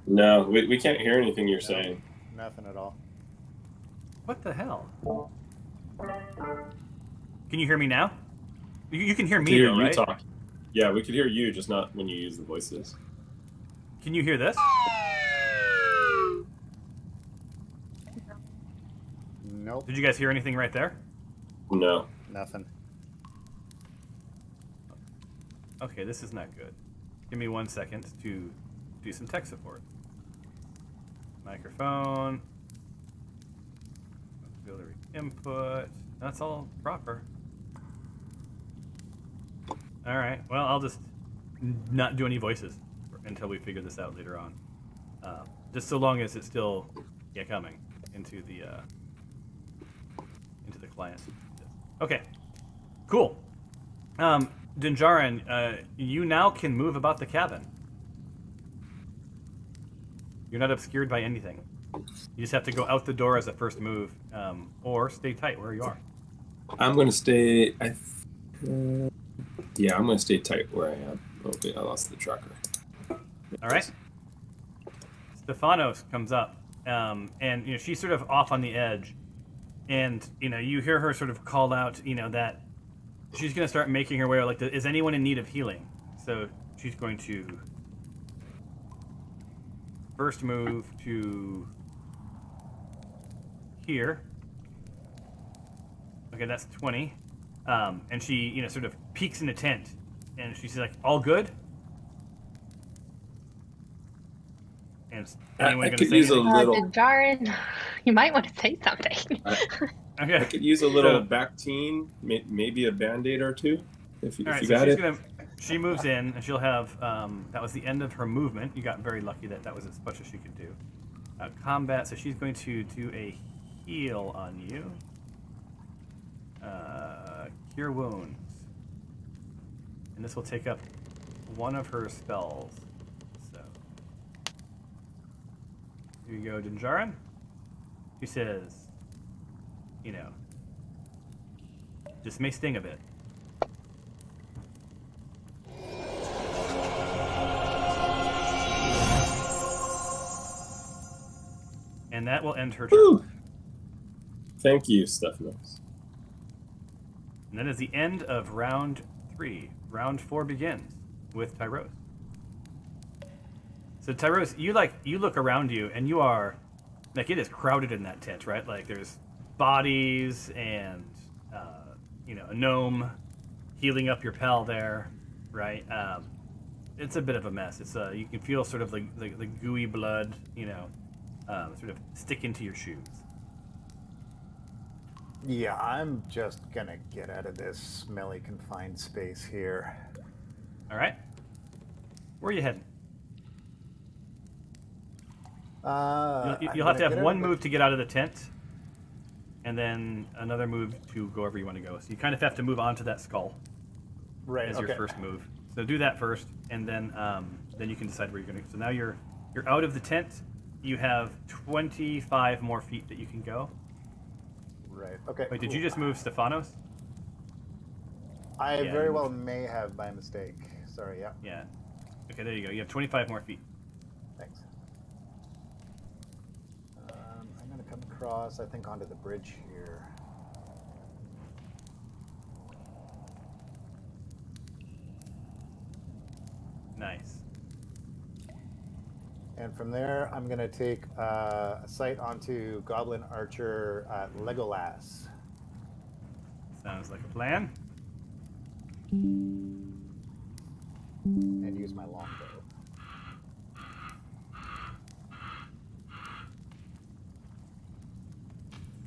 No, we can't hear anything you're saying. Nothing at all. What the hell? Can you hear me now? You can hear We me, could hear though, you right? talk. Yeah, we could hear you, just not when you use the voices. Can you hear this? Nope. Did you guys hear anything right there? No. Nothing. Okay, this is not good. Give me 1 second to do some tech support. Microphone. Auxiliary input. That's all proper. Alright, well, I'll just not do any voices until we figure this out later on. Just so long as it's still coming into the client. Okay, cool. Dinjarin, you now can move about the cabin. You're not obscured by anything. You just have to go out the door as a first move, or stay tight where you are. I'm going to stay... yeah, I'm going to stay tight where I am. Okay, I lost the tracker. All right. Stefanos comes up, and she's sort of off on the edge, and you hear her sort of call out, that she's going to start making her way. Like, is anyone in need of healing? So she's going to first move to here. Okay, that's 20. And she, sort of peeks in the tent, and she's like, "All good?" And anyone I going to could say use a anything? little... Dejarin, you might want to say something. Okay. I could use a little So- Bactine, maybe a Band-Aid or two, if you, All right, if you so got she's it. she moves in, and she'll have, that was the end of her movement. You got very lucky that was as much as she could do. Combat, so she's going to do a heal on you. Cure wounds. And this will take up one of her spells. So, here you go, Dinjarin. She says, this may sting a bit. And that will end her turn. Woo! Thank you, Stephanos. And that is the end of round 3. Round 4 begins with Tyros. So Tyros, you look around you, and you are, like, it is crowded in that tent, right? Like, there's bodies and, a gnome healing up your pal there, right? It's a bit of a mess. It's you can feel sort of the gooey blood, sort of stick into your shoes. Yeah, I'm just gonna get out of this smelly confined space here. All right. Where are you heading? You'll have to have one move to get out of the tent, and then another move to go wherever you want to go. So you kind of have to move onto that skull Right. as Okay. your first move. So do that first, and then you can decide where you're going to. So now you're out of the tent. You have 25 more feet that you can go. Right. Okay. Wait, did cool. you just move Stephanos? I Yeah, very you well may have by mistake. Sorry. Yeah. Yeah. Okay, there you go. You have 25 more feet. Thanks. I'm going to come across, I think, onto the bridge here. Nice. And from there, I'm going to take a sight onto Goblin Archer Legolas. Sounds like a plan. And use my longbow.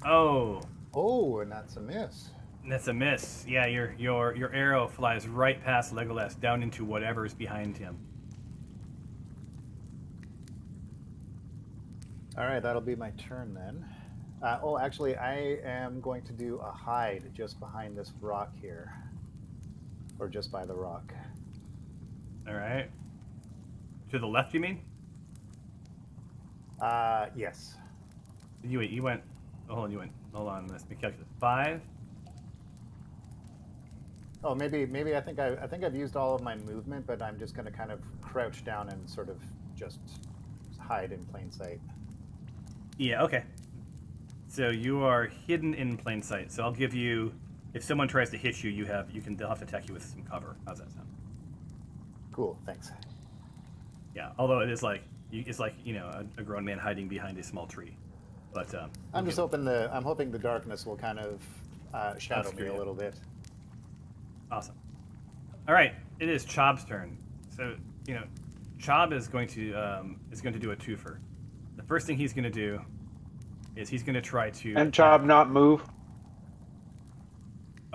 Oh, Oh, and that's a miss. that's a miss. Yeah, your arrow flies right past Legolas down into whatever's behind him. All right, that'll be my turn then. Oh, actually, I am going to do a hide just behind this rock here. Or just by the rock. All right. To the left, you mean? Yes. You went. Oh, hold on, you went. Hold on. Let's be calculate. 5. Oh, maybe I think I've used all of my movement, but I'm just going to kind of crouch down and sort of just hide in plain sight. Yeah. Okay. So you are hidden in plain sight. So I'll give you. If someone tries to hit you, they'll have to attack you with some cover. How's that sound? Cool. Thanks. Yeah. Although it's like a grown man hiding behind a small tree. But I'm just hoping the darkness will kind of shadow me a little bit. Awesome. All right, it is Chob's turn. So Chob is going to do a twofer. The first thing he's going to do is he's going to try to. And Chob not move.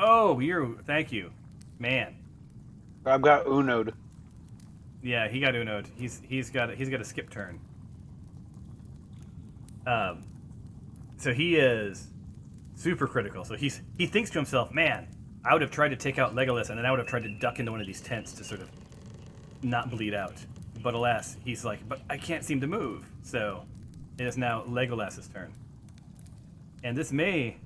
Oh, thank you, man. I've got Uno'd. Yeah, he got Uno'd. He's got a skip turn. So he is super critical. So he thinks to himself, man, I would have tried to take out Legolas, and then I would have tried to duck into one of these tents to sort of not bleed out. But alas, he's like, but I can't seem to move. So it is now Legolas's turn. And this may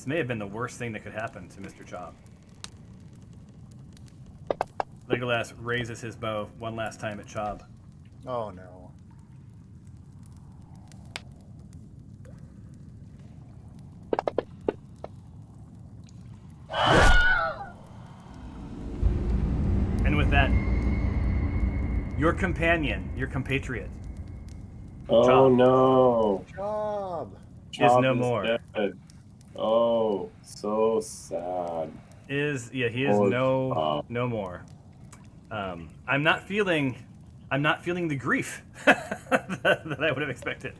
have been the worst thing that could happen to Mr. Chob. Legolas raises his bow one last time at Chob. Oh no. And with that, your companion, your compatriot, Oh Chob, no. Job. is Chob no more. Dead. Oh, so sad. He is Poor no Chob. no more. I'm not feeling the grief that I would have expected.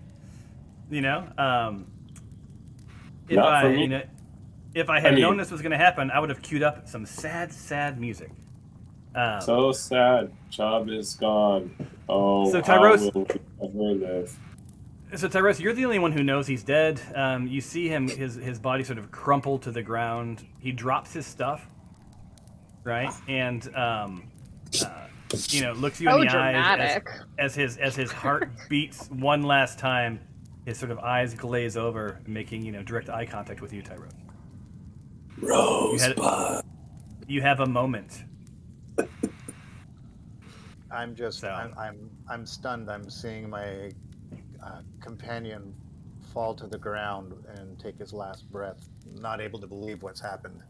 If Not for I me. if I had I known mean- this was going to happen, I would have queued up some sad music. So sad. Chob is gone. Oh, So Tyros- how will we ever live? So Tyros, you're the only one who knows he's dead. You see him, his body sort of crumple to the ground. He drops his stuff, right, and looks you in the dramatic. eyes as his heart beats one last time. His sort of eyes glaze over, making direct eye contact with you, Tyros. Rosebud. You have a moment. I'm just So- I'm stunned. I'm seeing my companion fall to the ground and take his last breath, not able to believe what's happened.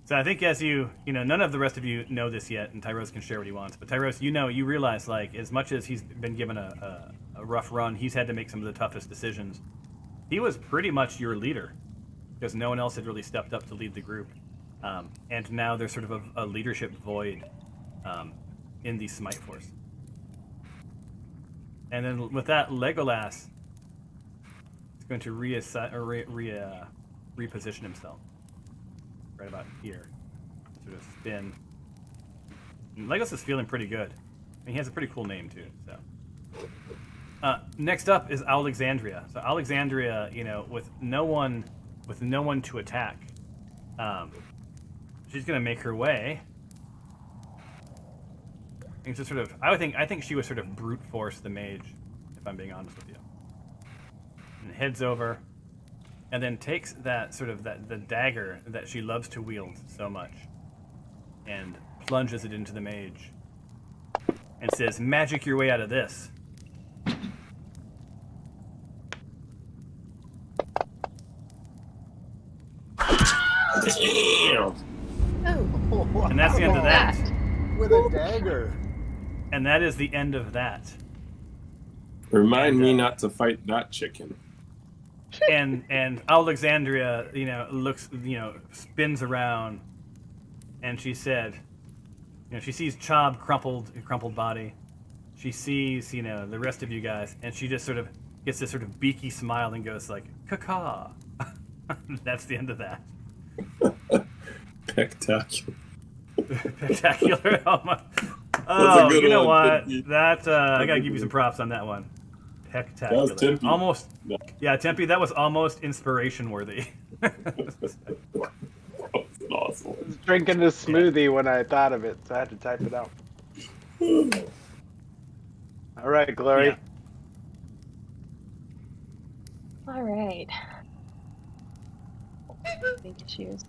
So I think as none of the rest of you know this yet, and Tyros can share what he wants. But Tyros, you realize, like, as much as he's been given a rough run, he's had to make some of the toughest decisions. He was pretty much your leader, because no one else had really stepped up to lead the group. And now there's sort of a leadership void in the Smite force. And then with that, Legolas is going to reposition himself right about here. Sort of spin. And Legolas is feeling pretty good. And he has a pretty cool name too. So next up is Alexandria. So Alexandria, with no one to attack, she's going to make her way and just sort of, I think she would sort of brute force the mage, if I'm being honest with you. And heads over, and then takes that sort of the dagger that she loves to wield so much, and plunges it into the mage, and says, "Magic your way out of this." Damn. Oh, And that's the end of that. With a dagger. And that is the end of that. Remind me not to fight that chicken. And Alexandria, looks, spins around, and she said, she sees Chob crumpled body. She sees, the rest of you guys, and she just sort of gets this sort of beaky smile and goes like, "Caw." That's the end of that. Spectacular. Spectacular. Oh my. That's a Oh, good you know one, what? Tempe. That I gotta give you some props on that one. Spectacular. That was Tempe. Almost. No. Yeah, Tempe. That was almost inspiration worthy. That's awesome. I was drinking this smoothie when I thought of it, so I had to type it out. All right, Glory. Yeah. All right. Big issues.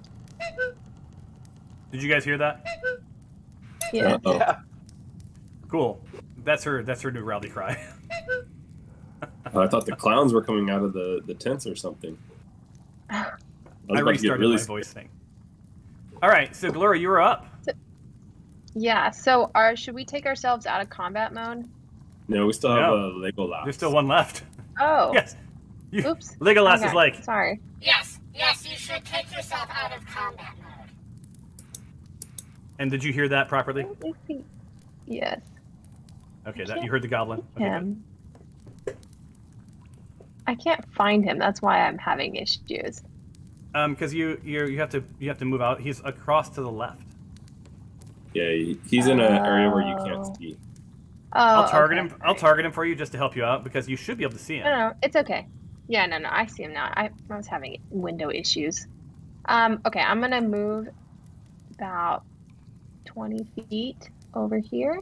Did you guys hear that? Yeah. Uh-oh. Yeah. Cool. That's her new rally cry. I thought the clowns were coming out of the tents or something. I was about to get restarted really my voice thing. All right, so Gloria, you were up. Yeah. So, should we take ourselves out of combat mode? No, we still have No. a Legolas. There's still one left. Oh. Yes. Oops. Legolas Okay, is like, Sorry. Yes, you should take yourself out of combat mode. and did you hear that properly? Yes. Okay, that you heard the goblin. Okay, good. Him. I can't find him. That's why I'm having issues. Because you have to move out. He's across to the left. Yeah, he's in an area where you can't see. Oh, I'll target okay. him. I'll target him for you just to help you out because you should be able to see him. No, it's okay. Yeah, no, I see him now. I was having window issues. Okay, I'm gonna move about 20 feet over here,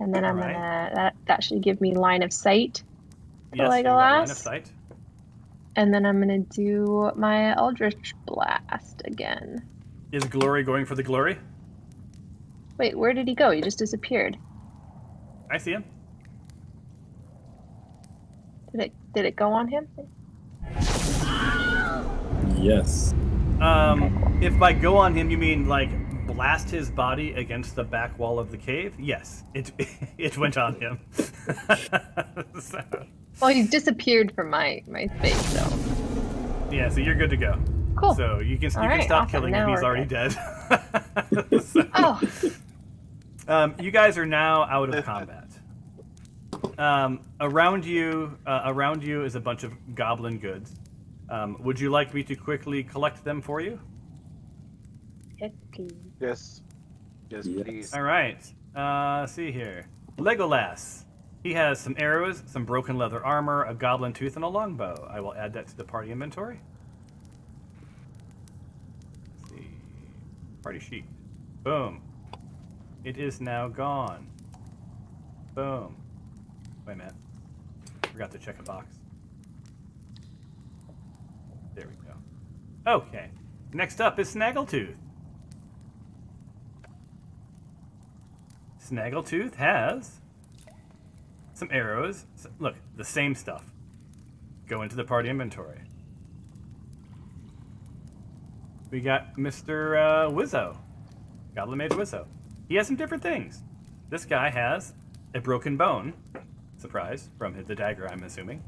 and then I'm Alright. gonna that should give me line of sight. Yes, you got line of Legolas. sight. And then I'm gonna do my Eldritch Blast again. Is Glory going for the glory? Wait, where did he go? He just disappeared. I see him. Did it go on him? Yes. Okay, cool. If by go on him you mean like blast his body against the back wall of the cave, yes, it went on him. So, Well, he disappeared from my face, so yeah, so you're good to go. cool. So you can Alright, stop awesome. killing him. Now He's we're already good. dead. So, Oh, you guys are now out of combat. Around you is a bunch of goblin goods. Would you like me to quickly collect them for you? yes, please. Yes. Yes, Yes. please. All right. See here. Legolas. He has some arrows, some broken leather armor, a goblin tooth, and a longbow. I will add that to the party inventory. Let's see. Party sheet. Boom. It is now gone. Boom. Wait a minute. Forgot to check a box. There we go. Okay. Next up is Snaggletooth. Snaggletooth has some arrows. Look, the same stuff. Go into the party inventory. We got Mr. Wizzo. Goblin Mage Wizzo. He has some different things. This guy has a broken bone. Surprise, from the dagger, I'm assuming.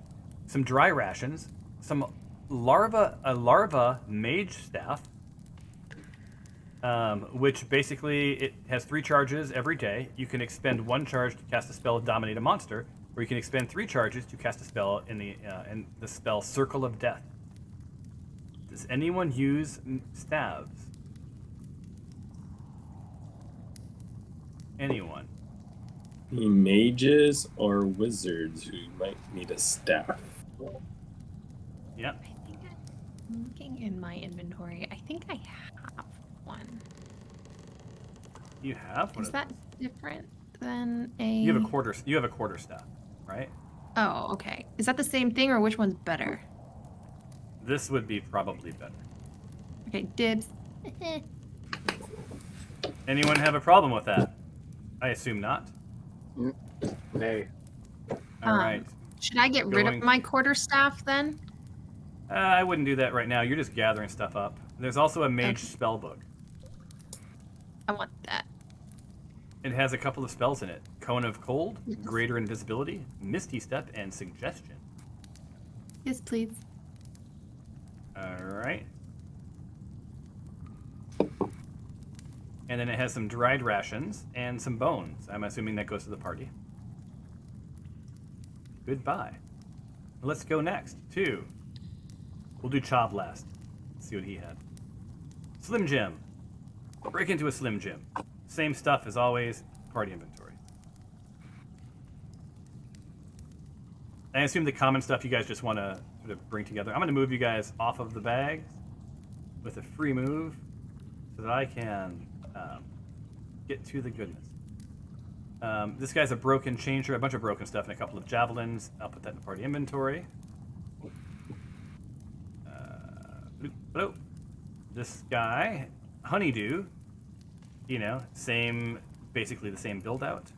Some dry rations. Some a larva mage staff. Which basically it has 3 charges every day. You can expend 1 charge to cast a spell to dominate a monster, or you can expend 3 charges to cast a spell in the spell Circle of Death. Does anyone use staves? Anyone? Any mages or wizards who might need a staff? Yep. I think I'm looking in my inventory. I think I have one. You have one. Is that different then a. You have a quarter. You have a quarter staff, right? Oh, okay. Is that the same thing, or which one's better? This would be probably better. Okay, dibs. Anyone have a problem with that? I assume not. Nay. All right. Should I get rid of my quarterstaff then? I wouldn't do that right now. You're just gathering stuff up. There's also a mage spell book. I want that. It has a couple of spells in it. Cone of Cold, Greater Invisibility, Misty Step, and Suggestion. Yes, please. Alright. And then it has some dried rations and some bones. I'm assuming that goes to the party. Goodbye. Let's go next to... We'll do Chav last. Let's see what he had. Slim Jim. Break into a Slim Jim. Same stuff as always. Party inventory. I assume the common stuff you guys just want to sort of bring together. I'm going to move you guys off of the bags with a free move so that I can get to the goodness. This guy's a broken changer, a bunch of broken stuff, and a couple of javelins. I'll put that in the party inventory. Hello. This guy, Honeydew, you know, basically the same build out.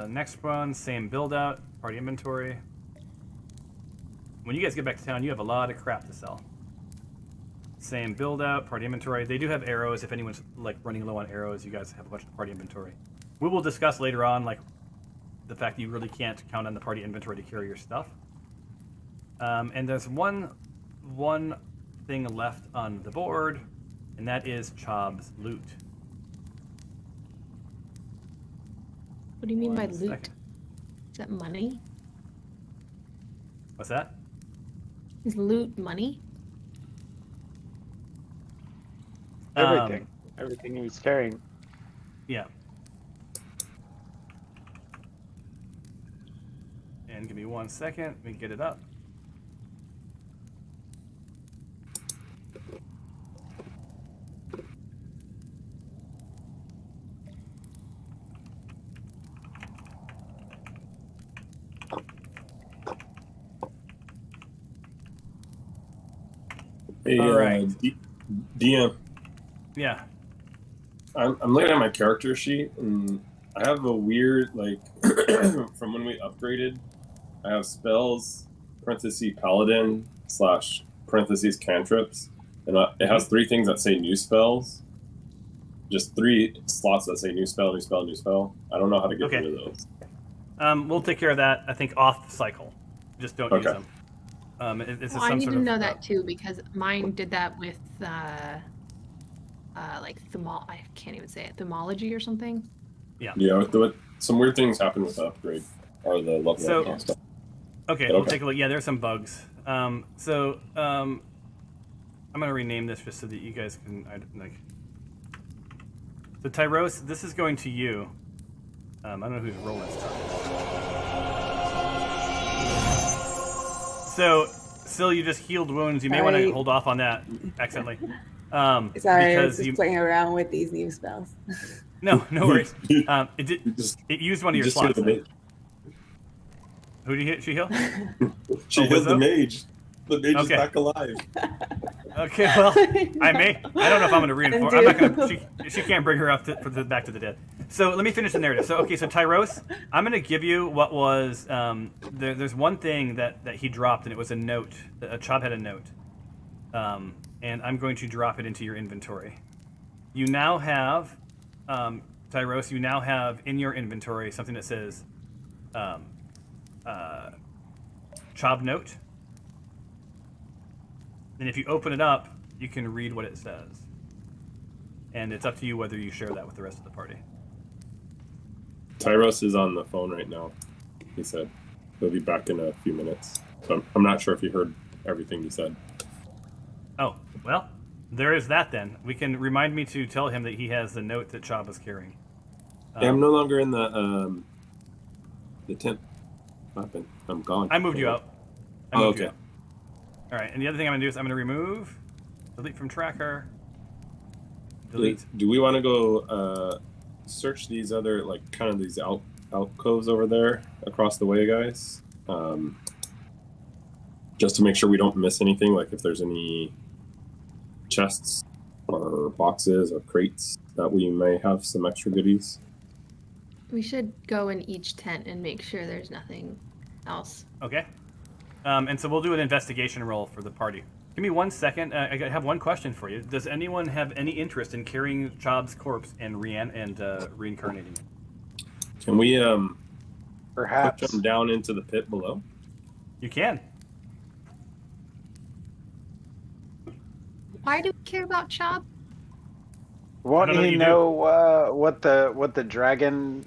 Next one, same build out, party inventory. When you guys get back to town, you have a lot of crap to sell. Same build out, party inventory. They do have arrows. If anyone's like running low on arrows, you guys have a bunch of party inventory. We will discuss later on, like, the fact that you really can't count on the party inventory to carry your stuff. And there's one thing left on the board, and that is Chob's loot. What do you mean by One loot? second. Is that money? What's that? Is loot money? Everything. Everything he's carrying. Yeah. And give me 1 second. Let me get it up. Hey, All right. DM. Yeah. I'm looking at my character sheet, and I have a weird, like, from when we upgraded, I have spells, parentheses paladin, / parentheses cantrips, and it has 3 things that say new spells. Just 3 slots that say new spell, new spell, new spell. I don't know how to get rid of those. We'll take care of that, I think, off cycle. Just don't use them. It's Well, I need to know that too, because mine did that with like I can't even say it, themology or something. Yeah. Yeah, with some weird things happen with the upgrade or the level up and stuff. Okay, we'll take a look. Yeah, there's some bugs. I'm gonna rename this just so that you guys can like. So Tyros, this is going to you. I don't know who's rolling stuff. So, Sil, you just healed wounds. You may want to hold off on that accidentally. Sorry, I was just playing around with these new spells. No worries. It used one of your slots. Who did she heal? She healed the mage. The mage is back alive. Okay, well, I don't know if I'm going to reinforce. I'm not going to. She can't bring her up back to the dead. So let me finish the narrative. So Tyros, I'm going to give you what was. There's one thing that he dropped, and it was a note. Chob had a note, and I'm going to drop it into your inventory. You now have, Tyros. You now have in your inventory something that says, Chob note. And if you open it up, you can read what it says. And it's up to you whether you share that with the rest of the party. Tyros is on the phone right now, he said. He'll be back in a few minutes. So I'm not sure if you heard everything you said. Oh, well, there is that then. We can remind me to tell him that he has the note that Chob was carrying. I'm no longer in the tent. What happened? I'm gone. I moved you out. Okay. All right, and the other thing I'm going to do is I'm going to remove, delete from tracker, Delete. Do we want to go search these other, like, kind of these alcoves over there across the way, guys? Just to make sure we don't miss anything, like if there's any chests or boxes or crates that we may have some extra goodies. We should go in each tent and make sure there's nothing else. Okay. And so we'll do an investigation roll for the party. Give me 1 second. I have one question for you. Does anyone have any interest in carrying Chob's corpse and reincarnating it? Can we Perhaps. put them down into the pit below? You can. Why do we care about Chob? Won't I don't know he you know what the dragon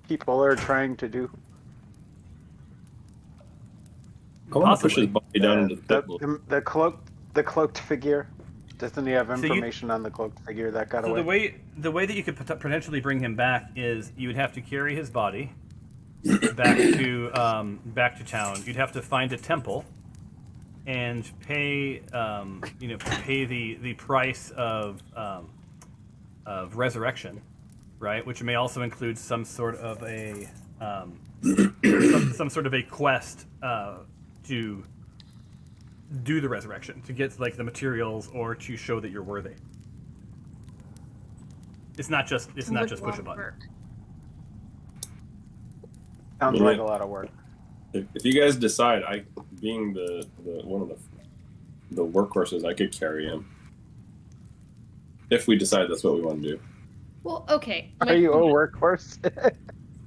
people are trying to do? I want to push his body down into the pit below. The cloaked figure. Doesn't he have So information on the cloaked figure that got So away? the way that you could potentially bring him back is you would have to carry his body back to town. You'd have to find a temple and pay the price of resurrection, right? Which may also include some sort of a some sort of a quest to do the resurrection, to get like the materials or to show that you're worthy. It's not just push a button. Sounds Yeah. like a lot of work. If you guys decide, being the one of the workhorses, I could carry him. If we decide that's what we want to do. Well, okay. Are you a workhorse?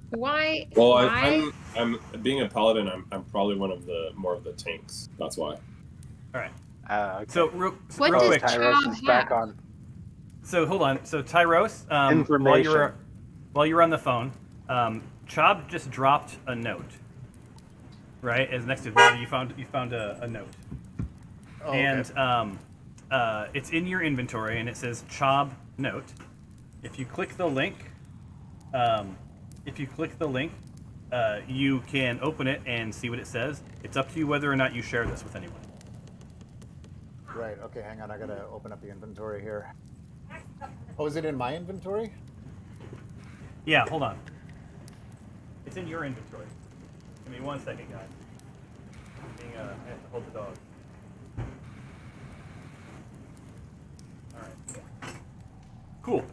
Why? Well, why? I'm being a paladin. I'm probably one of the more of the tanks. That's why. All right. Okay. So What real does quick. Tyros Chob is back have? on. So hold on. So Tyros, Information. while you were on the phone, Chob just dropped a note. Right, as next to his body, you found a note, Oh, and okay. it's in your inventory, and it says Chob note. If you click the link, you can open it and see what it says. It's up to you whether or not you share this with anyone. Right. Okay. Hang on. I gotta open up the inventory here. Oh, is it in my inventory? Yeah, hold on. It's in your inventory. Give me 1 second, guys. I have to hold the dog. Alright. Cool.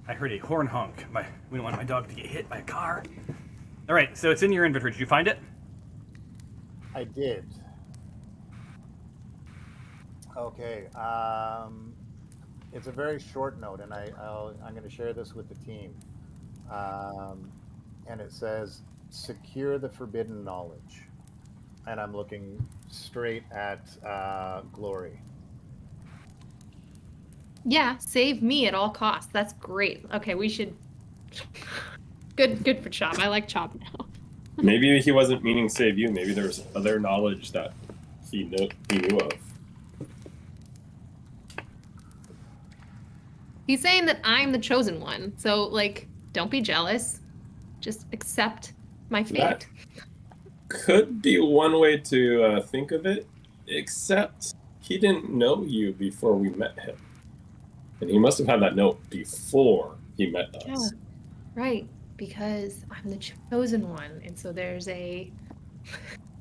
I heard a horn honk. We don't want my dog to get hit by a car. Alright, so it's in your inventory. Did you find it? I did. Okay. It's a very short note, and I'm going to share this with the team. And it says, "Secure the forbidden knowledge." And I'm looking straight at Glory. Yeah, save me at all costs. That's great. Okay, we should. Good for Chob. I like Chob now. Maybe he wasn't meaning save you. Maybe there was other knowledge that he knew of. He's saying that I'm the chosen one. So, like, don't be jealous. Just accept my fate. That could be one way to think of it, except he didn't know you before we met him. And he must have had that note before he met us. Yeah, right. Because I'm the chosen one. And so there's a.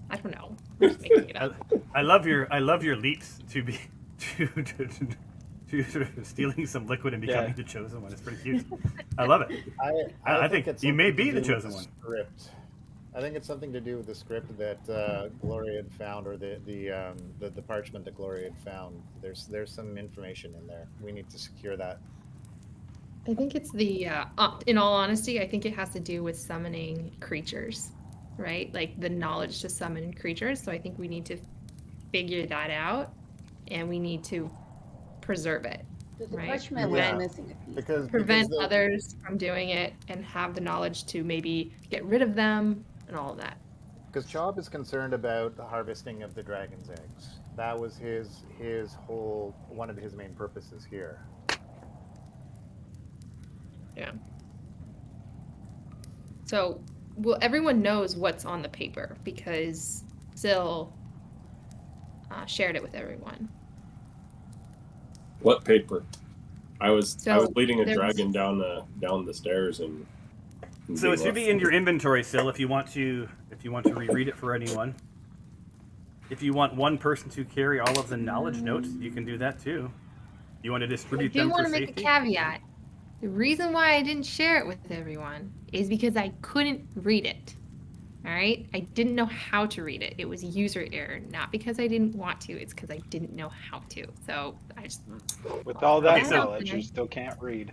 I don't know. I'm just making it up. I love your leaps to be to sort of stealing some liquid and becoming the chosen one. It's pretty cute. I love it. I think it's you may something be to the do with chosen one. Script. I think it's something to do with the script that Gloria had found, or the parchment that Gloria had found. There's some information in there. We need to secure that. I think it's the, in all honesty, I think it has to do with summoning creatures, right? Like the knowledge to summon creatures. So I think we need to figure that out, and we need to preserve it, The right? parchment was missing a piece. Because Prevent the- others from doing it and have the knowledge to maybe get rid of them and all of that. Because Chob is concerned about the harvesting of the dragon's eggs. That was his whole one of his main purposes here. Yeah. So, well, everyone knows what's on the paper because Zill shared it with everyone. What paper? I was leading a there was- dragon down the stairs and So it should be in your inventory still if you want to reread it for anyone. If you want one person to carry all of the knowledge notes, you can do that too. You want to I distribute do them for want to make a safety? caveat. The reason why I didn't share it with everyone is because I couldn't read it. All right? I didn't know how to read it. It was user error, not because I didn't want to. It's because I didn't know how to. So I just With all that Okay, so- knowledge, you still can't read.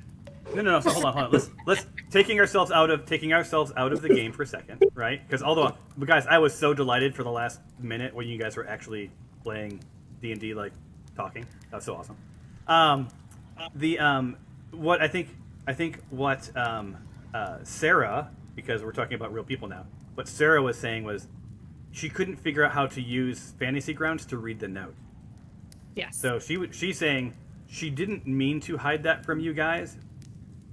No. So hold on. Let's taking ourselves out of the game for a second, right? Because but guys, I was so delighted for the last minute when you guys were actually playing D&D, like talking. That was so awesome. What I think what Sarah, because we're talking about real people now, what Sarah was saying was she couldn't figure out how to use Fantasy Grounds to read the note. yes. So she's saying she didn't mean to hide that from you guys.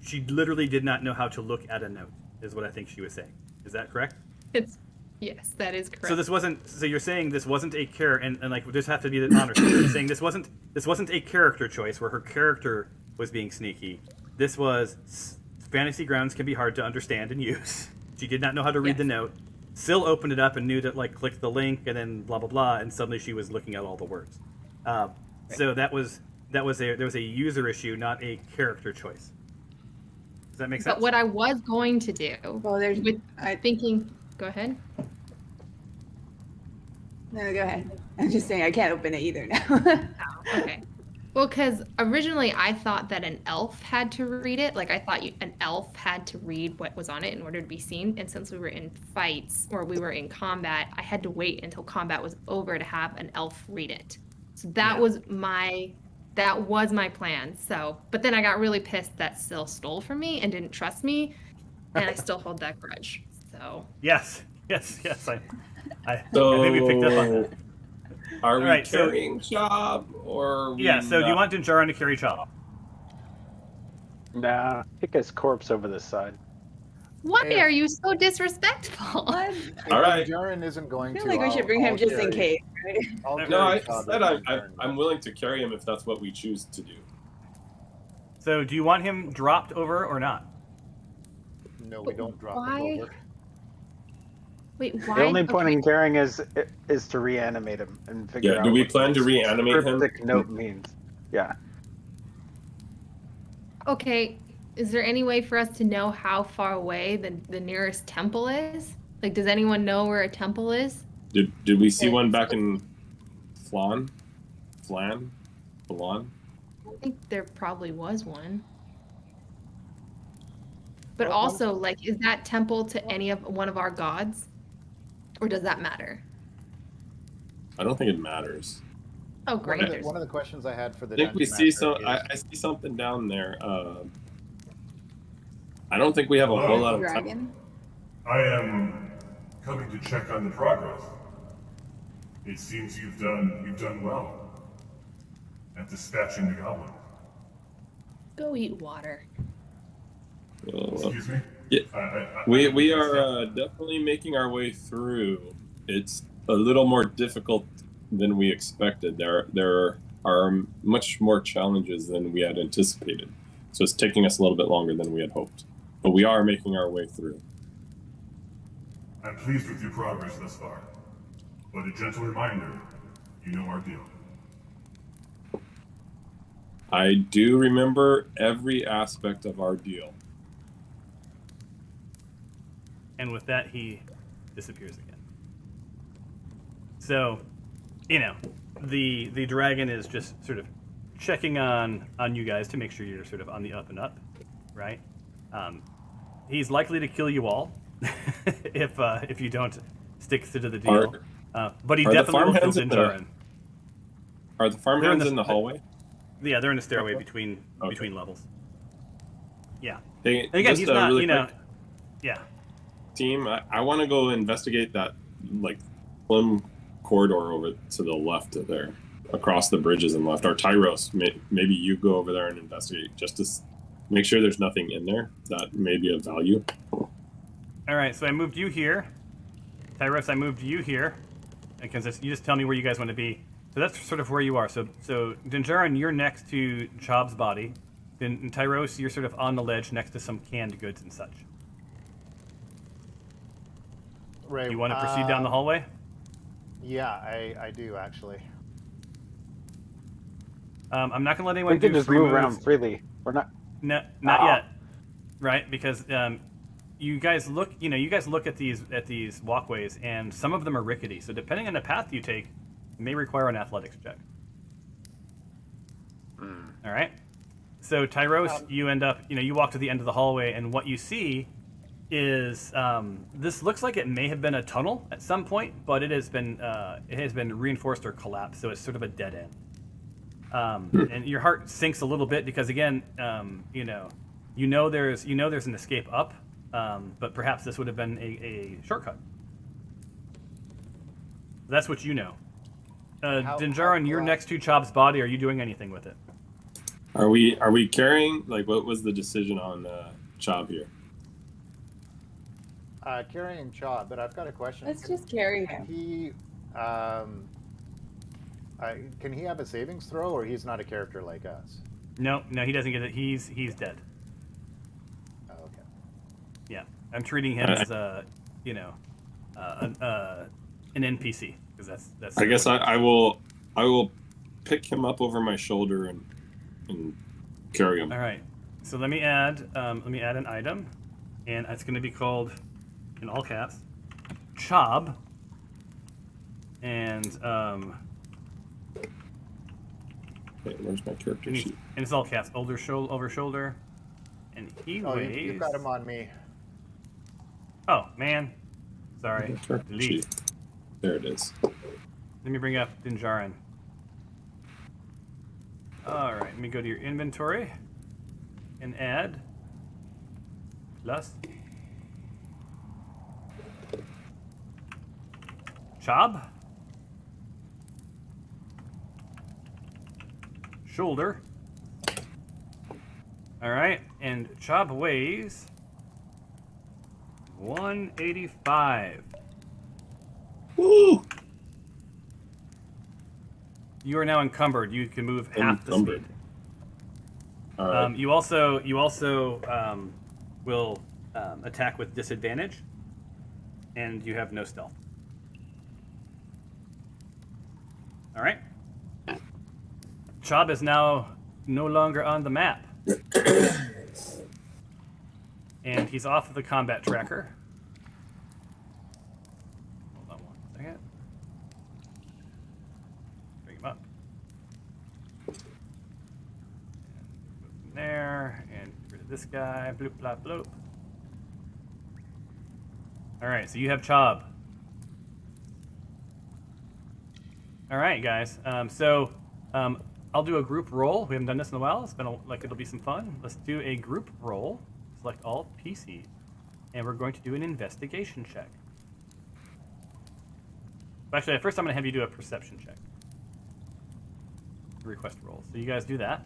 She literally did not know how to look at a note, is what I think she was saying. Is that correct? Yes, that is correct. So this wasn't. So you're saying this wasn't a character, and like we just have to be the honest. You're saying this wasn't a character choice where her character was being sneaky. This was Fantasy Grounds can be hard to understand and use. She did not know how to read the note. Syl opened it up and knew to like click the link and then blah blah blah, and suddenly she was looking at all the words. So there was a user issue, not a character choice. Does that make sense? But what I was going to do, Well, there's. thinking, go ahead. No, go ahead. I'm just saying I can't open it either now. Oh, okay. Well, because originally I thought that an elf had to read it. Like I thought an elf had to read what was on it in order to be seen. And since we were in fights or we were in combat, I had to wait until combat was over to have an elf read it. So that was my plan. So, but then I got really pissed that Syl stole from me and didn't trust me, and I still hold that grudge. So Yes. I think we picked up on that. Are we Alright, so- carrying Job or? So do you want Dinjarin to carry Chop? Nah, kick his corpse over the side. why Hey. are you so disrespectful? What? All right. Jaren isn't going I to. feel like we should bring him just in case, right? No, I said I'm willing to carry him if that's what we choose to do. So do you want him dropped over or not? No, we don't drop Why? him over. Wait, why? The only point in carrying is to reanimate him and figure out. Yeah. Do we what plan to this reanimate him? cryptic note means. Yeah. Okay, is there any way for us to know how far away the nearest temple is? Like, does anyone know where a temple is? Did we see one back in Phlan? I think there probably was one. But Well, also, like, is that temple to one of our gods? Or does that matter? I don't think it matters. Oh, One great. of, the, one of the questions I had for the I think we dungeon see master some. I see something down there. I don't think we have a whole lot of time. Dragon. I am coming to check on the progress. It seems you've done well at dispatching the goblin. Go eat water. Excuse me? Yeah. We are definitely making our way through. It's a little more difficult than we expected. There are much more challenges than we had anticipated. So it's taking us a little bit longer than we had hoped. But we are making our way through. I'm pleased with your progress thus far. But a gentle reminder, you know our deal. I do remember every aspect of our deal. And with that, he disappears again. So, the dragon is just sort of checking on you guys to make sure you're sort of on the up and up, right? He's likely to kill you all if you don't stick to the deal. But he definitely will kill Dinjarin. Are the farmhands in the hallway? Yeah, they're in the stairway between levels. Yeah. Hey, And again, just, he's not, really quick, yeah. team, I want to go investigate that Phlan corridor over to the left of there, across the bridges and left. Or Tyros, maybe you go over there and investigate just to make sure there's nothing in there that may be of value. All right, so I moved you here. Tyros, I moved you here. Because you just tell me where you guys want to be. So that's sort of where you are. So Dinjarin, you're next to Chob's body. Then Tyros, you're sort of on the ledge next to some canned goods and such. Right. You want to proceed down the hallway? Yeah, I do actually. I'm not going to let anyone We can do just free move moves. around freely. We're not. No, not yet, right? Because you guys look at these walkways, and some of them are rickety. So depending on the path you take, it may require an athletics check. All right. So Tyros, you end up, you walk to the end of the hallway, and what you see is this looks like it may have been a tunnel at some point, but it has been reinforced or collapsed, so it's sort of a dead end. And your heart sinks a little bit because again, there's an escape up, but perhaps this would have been a shortcut. That's what you know. Dinjarin, you're next to Chob's body. Are you doing anything with it? Are we carrying? Like, what was the decision on Chob here? Carrying Chob, but I've got a question. Let's just carry him. He, can he have a savings throw, or he's not a character like us? No, he doesn't get it. He's dead. Oh, okay. Yeah, I'm treating him as an NPC because that's. I guess I will pick him up over my shoulder and carry him. All right. So let me add an item, and it's going to be called, in all caps, Chob. And Wait, where's my character sheet? And it's all caps, over shoulder, and he weighs. You've got him on me. Oh man, sorry. Delete. There it is. Let me bring up Dinjarin. All right, let me go to your inventory and add plus Chob, shoulder. All right, and Chob weighs 185. Woo! You are now encumbered. You can move half the speed. All right. You also will attack with disadvantage, and you have no stealth. All right. Chob is now no longer on the map, and he's off of the combat tracker. Hold on one second. Bring him up. There, and get rid of this guy. Bloop, blop, bloop. All right, so you have Chob. All right, guys. I'll do a group roll. We haven't done this in a while. It's been it'll be some fun. Let's do a group roll. Select all PCs, and we're going to do an investigation check. Actually, first I'm going to have you do a perception check. Request roll. So you guys do that.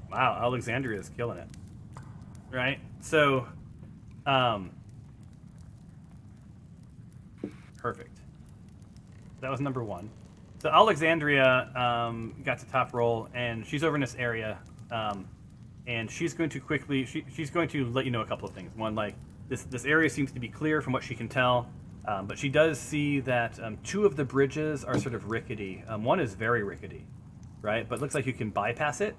Wow, Alexandria is killing it. Right? So, perfect. That was number one. So Alexandria got to top roll, and she's over in this area, and she's going to quickly, she's going to let you know a couple of things. One, like, this area seems to be clear from what she can tell, but she does see that two of the bridges are sort of rickety. One is very rickety, right? But looks like you can bypass it,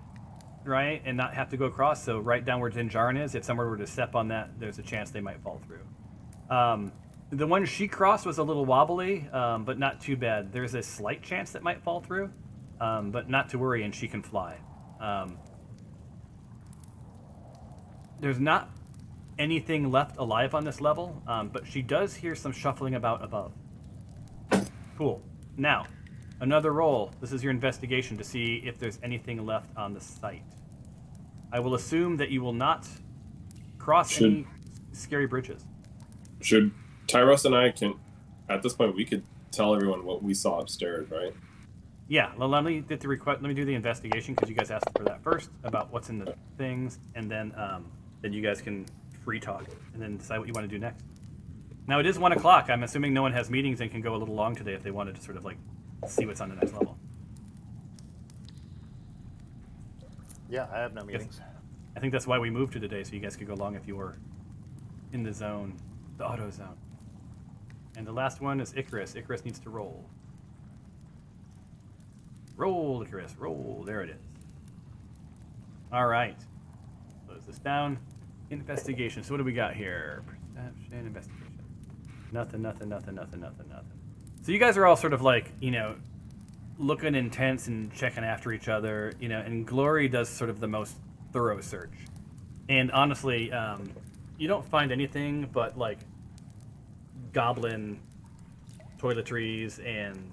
right, and not have to go across. So right down where Dinjarin is, if someone were to step on that, there's a chance they might fall through. The one she crossed was a little wobbly, but not too bad. There's a slight chance that might fall through, but not to worry, and she can fly. There's not anything left alive on this level, but she does hear some shuffling about above. Cool. Now, another roll. This is your investigation to see if there's anything left on the site. I will assume that you will not cross any scary bridges. Should Tyros and I at this point, we could tell everyone what we saw upstairs, right? Yeah, let me get the request. Let me do the investigation because you guys asked for that first about what's in the things, and then you guys can free talk and then decide what you want to do next. Now it is 1 o'clock. I'm assuming no one has meetings and can go a little long today if they wanted to sort of like see what's on the next level. Yeah, I have no meetings. I think that's why we moved to today, so you guys could go long if you were in the zone, the auto zone. And the last one is Icarus. Icarus needs to roll. Roll, Icarus, roll. There it is. All right. Close this down. Investigation. So what do we got here? Perception, investigation. Nothing. So you guys are all sort of like, looking intense and checking after each other, and Glory does sort of the most thorough search. And honestly, you don't find anything but like goblin toiletries and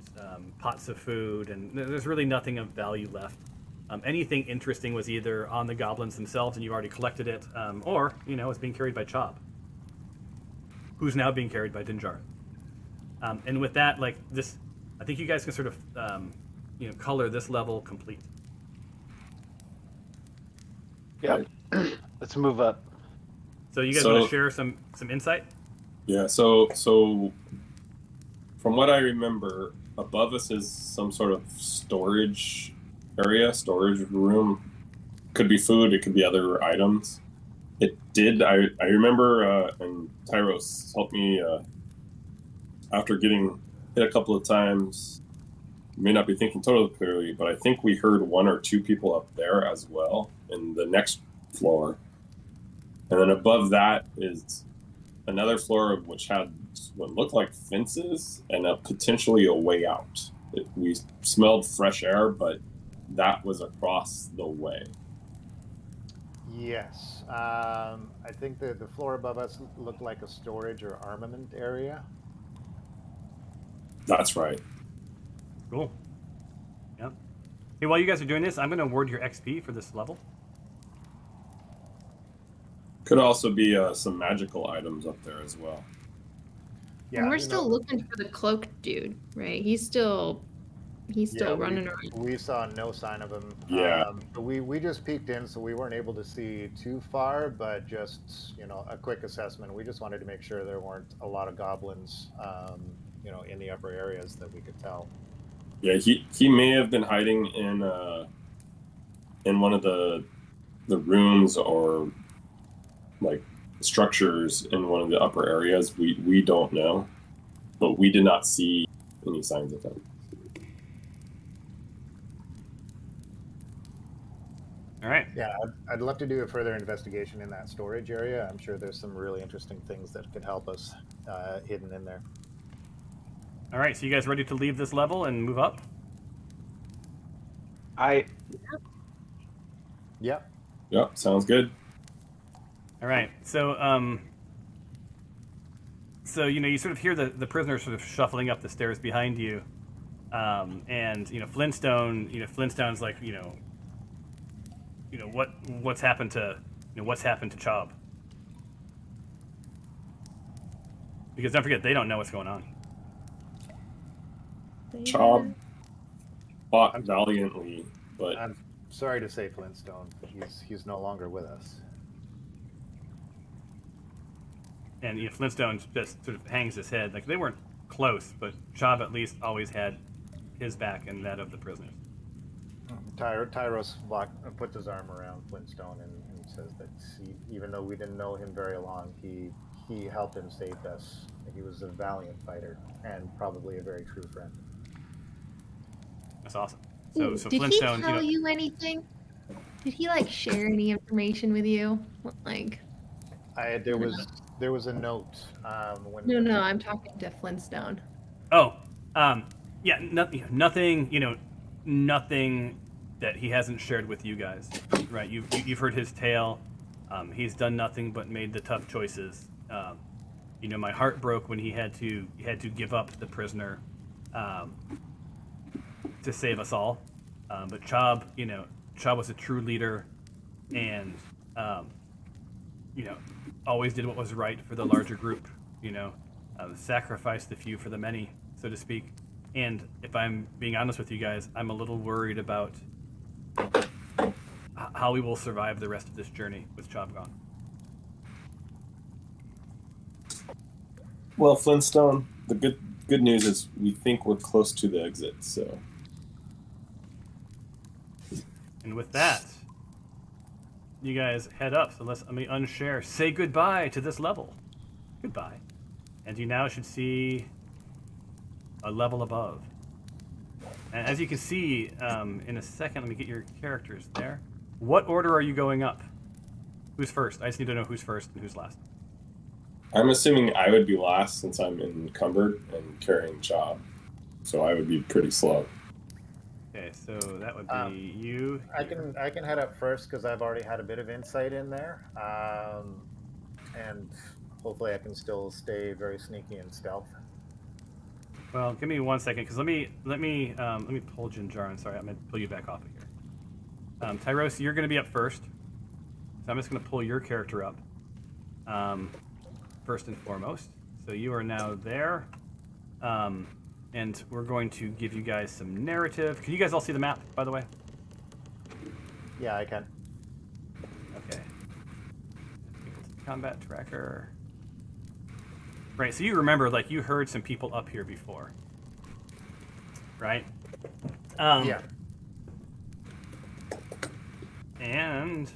pots of food, and there's really nothing of value left. Anything interesting was either on the goblins themselves and you already collected it, or, it's being carried by Chob, who's now being carried by Dinjar. And with that, like this, I think you guys can sort of, color this level complete. Yeah. Let's move up. So you guys want to share some insight? Yeah. So from what I remember, above us is some sort of storage area, storage room. Could be food. It could be other items. It did. I remember, and Tyros helped me after getting hit a couple of times. May not be thinking totally clearly, but I think we heard 1 or 2 people up there as well in the next floor. And then above that is another floor which had what looked like fences and potentially a way out. We smelled fresh air, but that was across the way. Yes. I think the floor above us looked like a storage or armament area. That's right. Cool. Yep. Hey, while you guys are doing this, I'm going to award your XP for this level. Could also be some magical items up there as well. Yeah, and we're still looking for the cloaked dude, right? He's still running around. We saw no sign of him. Yeah. We just peeked in, so we weren't able to see too far, but just, a quick assessment. We just wanted to make sure there weren't a lot of goblins, in the upper areas that we could tell. Yeah, he may have been hiding in one of the rooms or like structures in one of the upper areas. We don't know, but we did not see any signs of him. All right. Yeah, I'd love to do a further investigation in that storage area. I'm sure there's some really interesting things that could help us hidden in there. All right, so you guys ready to leave this level and move up? Yep. Yep, sounds good. All right, so you sort of hear the prisoner sort of shuffling up the stairs behind you, and Flintstone's like what's happened to Chob, because don't forget they don't know what's going on. Chob fought valiantly, but I'm sorry to say, Flintstone, he's no longer with us. And Flintstone just sort of hangs his head. Like, they weren't close, but Chob at least always had his back and that of the prisoners. Tyros puts his arm around Flintstone and says that even though we didn't know him very long, he helped and saved us. He was a valiant fighter and probably a very true friend. That's awesome. So did Flintstone, he tell you anything? Did he share any information with you? There was a note. No, I'm talking to Flintstone. Oh, yeah, nothing. Nothing that he hasn't shared with you guys, right? You've heard his tale. He's done nothing but made the tough choices. My heart broke when he had to give up the prisoner to save us all. But Chob was a true leader, and always did what was right for the larger group. Sacrificed the few for the many, so to speak. And if I'm being honest with you guys, I'm a little worried about how we will survive the rest of this journey with Chob gone. Well, Flintstone, the good news is we think we're close to the exit, so. And with that, you guys head up. So let me unshare. Say goodbye to this level. Goodbye. And you now should see a level above. And as you can see, in a second, let me get your characters there. What order are you going up? Who's first? I just need to know who's first and who's last. I'm assuming I would be last since I'm encumbered and carrying Chob. So I would be pretty slow. Okay, so that would be you. I can head up first because I've already had a bit of insight in there, and hopefully I can still stay very sneaky and stealth. Well, give me 1 second, because let me pull Jinjarin. Sorry, I'm gonna pull you back off of here. Tyros, you're gonna be up first, so I'm just gonna pull your character up, first and foremost. So you are now there, and we're going to give you guys some narrative. Can you guys all see the map, by the way? Yeah, I can. Okay. Combat tracker. Right, so you remember, like, you heard some people up here before, right? Yeah. And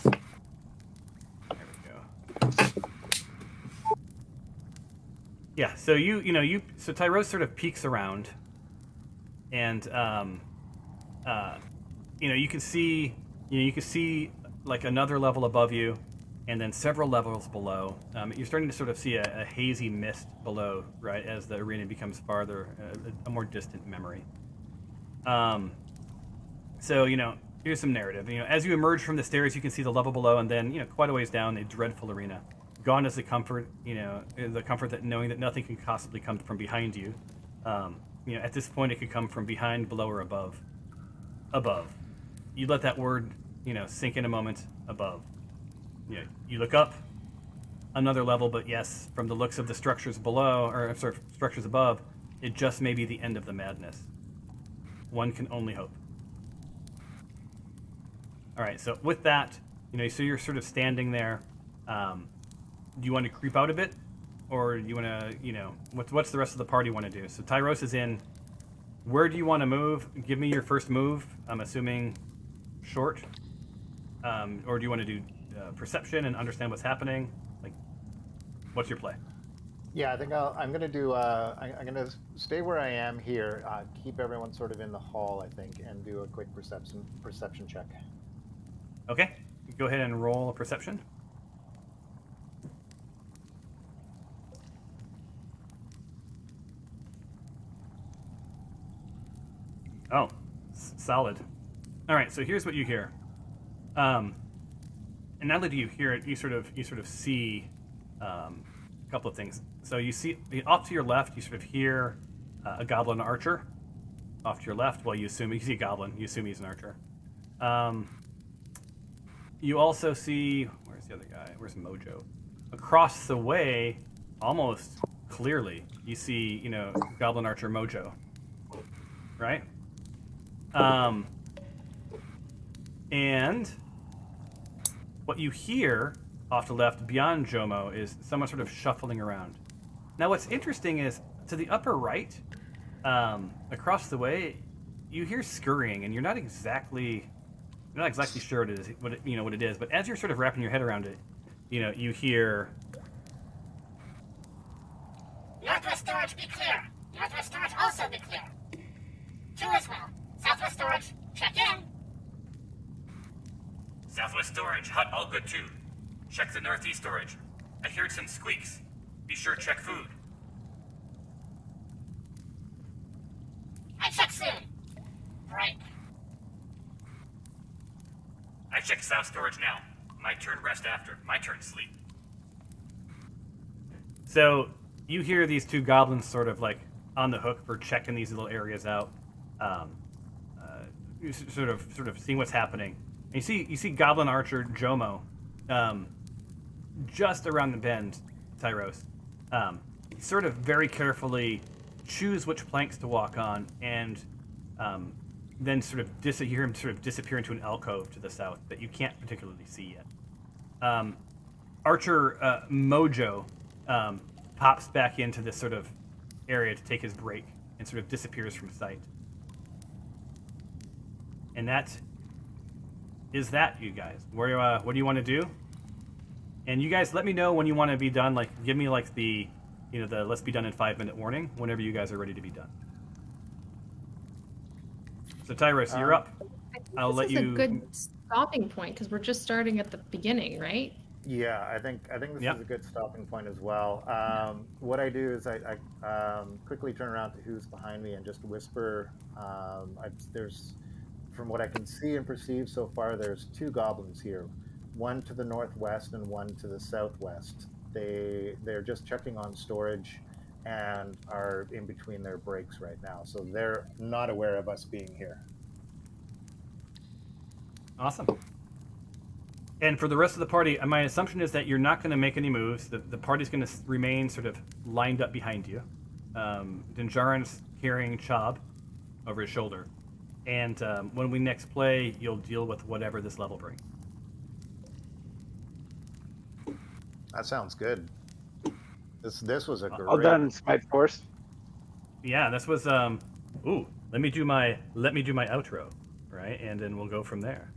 there we go. Yeah, so so Tyros sort of peeks around, and you can see like another level above you, and then several levels below. You're starting to sort of see a hazy mist below, right, as the arena becomes farther, a more distant memory. So here's some narrative. As you emerge from the stairs, you can see the level below, and then quite a ways down, a dreadful arena. Gone is the comfort, the comfort that knowing that nothing can possibly come from behind you. At this point, it could come from behind, below, or above. Above. You let that word, sink in a moment. Above. You look up, another level, but yes, from the looks of the structures below, or sorry, structures above, it just may be the end of the madness. One can only hope. All right, so with that, so you're sort of standing there. Do you want to creep out a bit, or do you want to, what's the rest of the party want to do? So Tyros is in. Where do you want to move? Give me your first move. I'm assuming short. Or do you want to do perception and understand what's happening? Like, what's your play? Yeah, I think I'm gonna do. I'm gonna stay where I am here. Keep everyone sort of in the hall, I think, and do a quick perception check. Okay, go ahead and roll a perception. Oh, solid. All right, so here's what you hear. And not only do you hear it, you sort of see a couple of things. So you see off to your left, you sort of hear a goblin archer. Off to your left, well, you see a goblin. You assume he's an archer. You also see, where's the other guy? Where's Mojo? Across the way, almost clearly, you see goblin archer Mojo. Right? And what you hear off to the left beyond Jomo is someone sort of shuffling around. Now what's interesting is to the upper right, across the way, you hear scurrying, and you're not exactly sure what it is, but as you're sort of wrapping your head around it, you hear Northwest storage, be clear. Northwest storage also be clear. 2 as well. Southwest storage, check in. Southwest storage, hut all good too. Check the northeast storage. I heard some squeaks. Be sure check food. I check soon. Break. I check south storage now. My turn rest after. My turn sleep. So you hear these two goblins sort of like on the hook for checking these little areas out. You sort of seeing what's happening. And you see Goblin Archer Jomo, just around the bend, Tyros. sort of very carefully choose which planks to walk on, and then sort of you hear him sort of disappear into an alcove to the south that you can't particularly see yet. Archer Mojo pops back into this sort of area to take his break and sort of disappears from sight. And that is that, you guys. What do you want to do? And you guys, let me know when you want to be done. Like, give me like the let's be done in 5-minute warning whenever you guys are ready to be done. So Tyrus, you're up. I'll let you. This is a good stopping point because we're just starting at the beginning, right? Yeah, I think this Yep. is a good stopping point as well. What I do is I quickly turn around to who's behind me and just whisper. There's, from what I can see and perceive so far, there's 2 goblins here, one to the northwest and one to the southwest. They're just checking on storage and are in between their breaks right now, so they're not aware of us being here. Awesome. And for the rest of the party, my assumption is that you're not going to make any moves. The party's going to remain sort of lined up behind you. Dinjarin's carrying Chob over his shoulder. And when we next play, you'll deal with whatever this level brings. That sounds good. This was a great. All done, Smite Force. Yeah, this was ooh, let me do my outro, right? And then we'll go from there.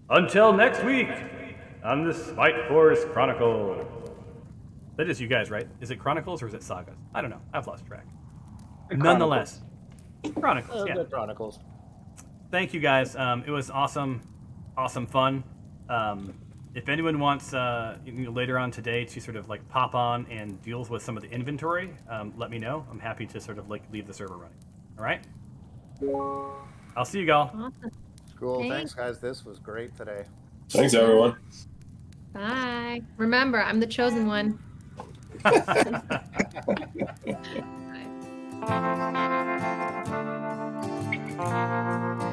Until next week on the Smite Force Chronicle. That is you guys, right? Is it Chronicles or is it Sagas? I don't know. I've lost track. Nonetheless, Chronicles. Yeah. The Chronicles. Thank you guys. It was awesome fun. If anyone wants later on today to sort of like pop on and deal with some of the inventory, let me know. I'm happy to sort of like leave the server running. All right. I'll see you all. Awesome. Cool. Thanks, guys. This was great today. Thanks, everyone. Bye. Remember, I'm the chosen one. Bye.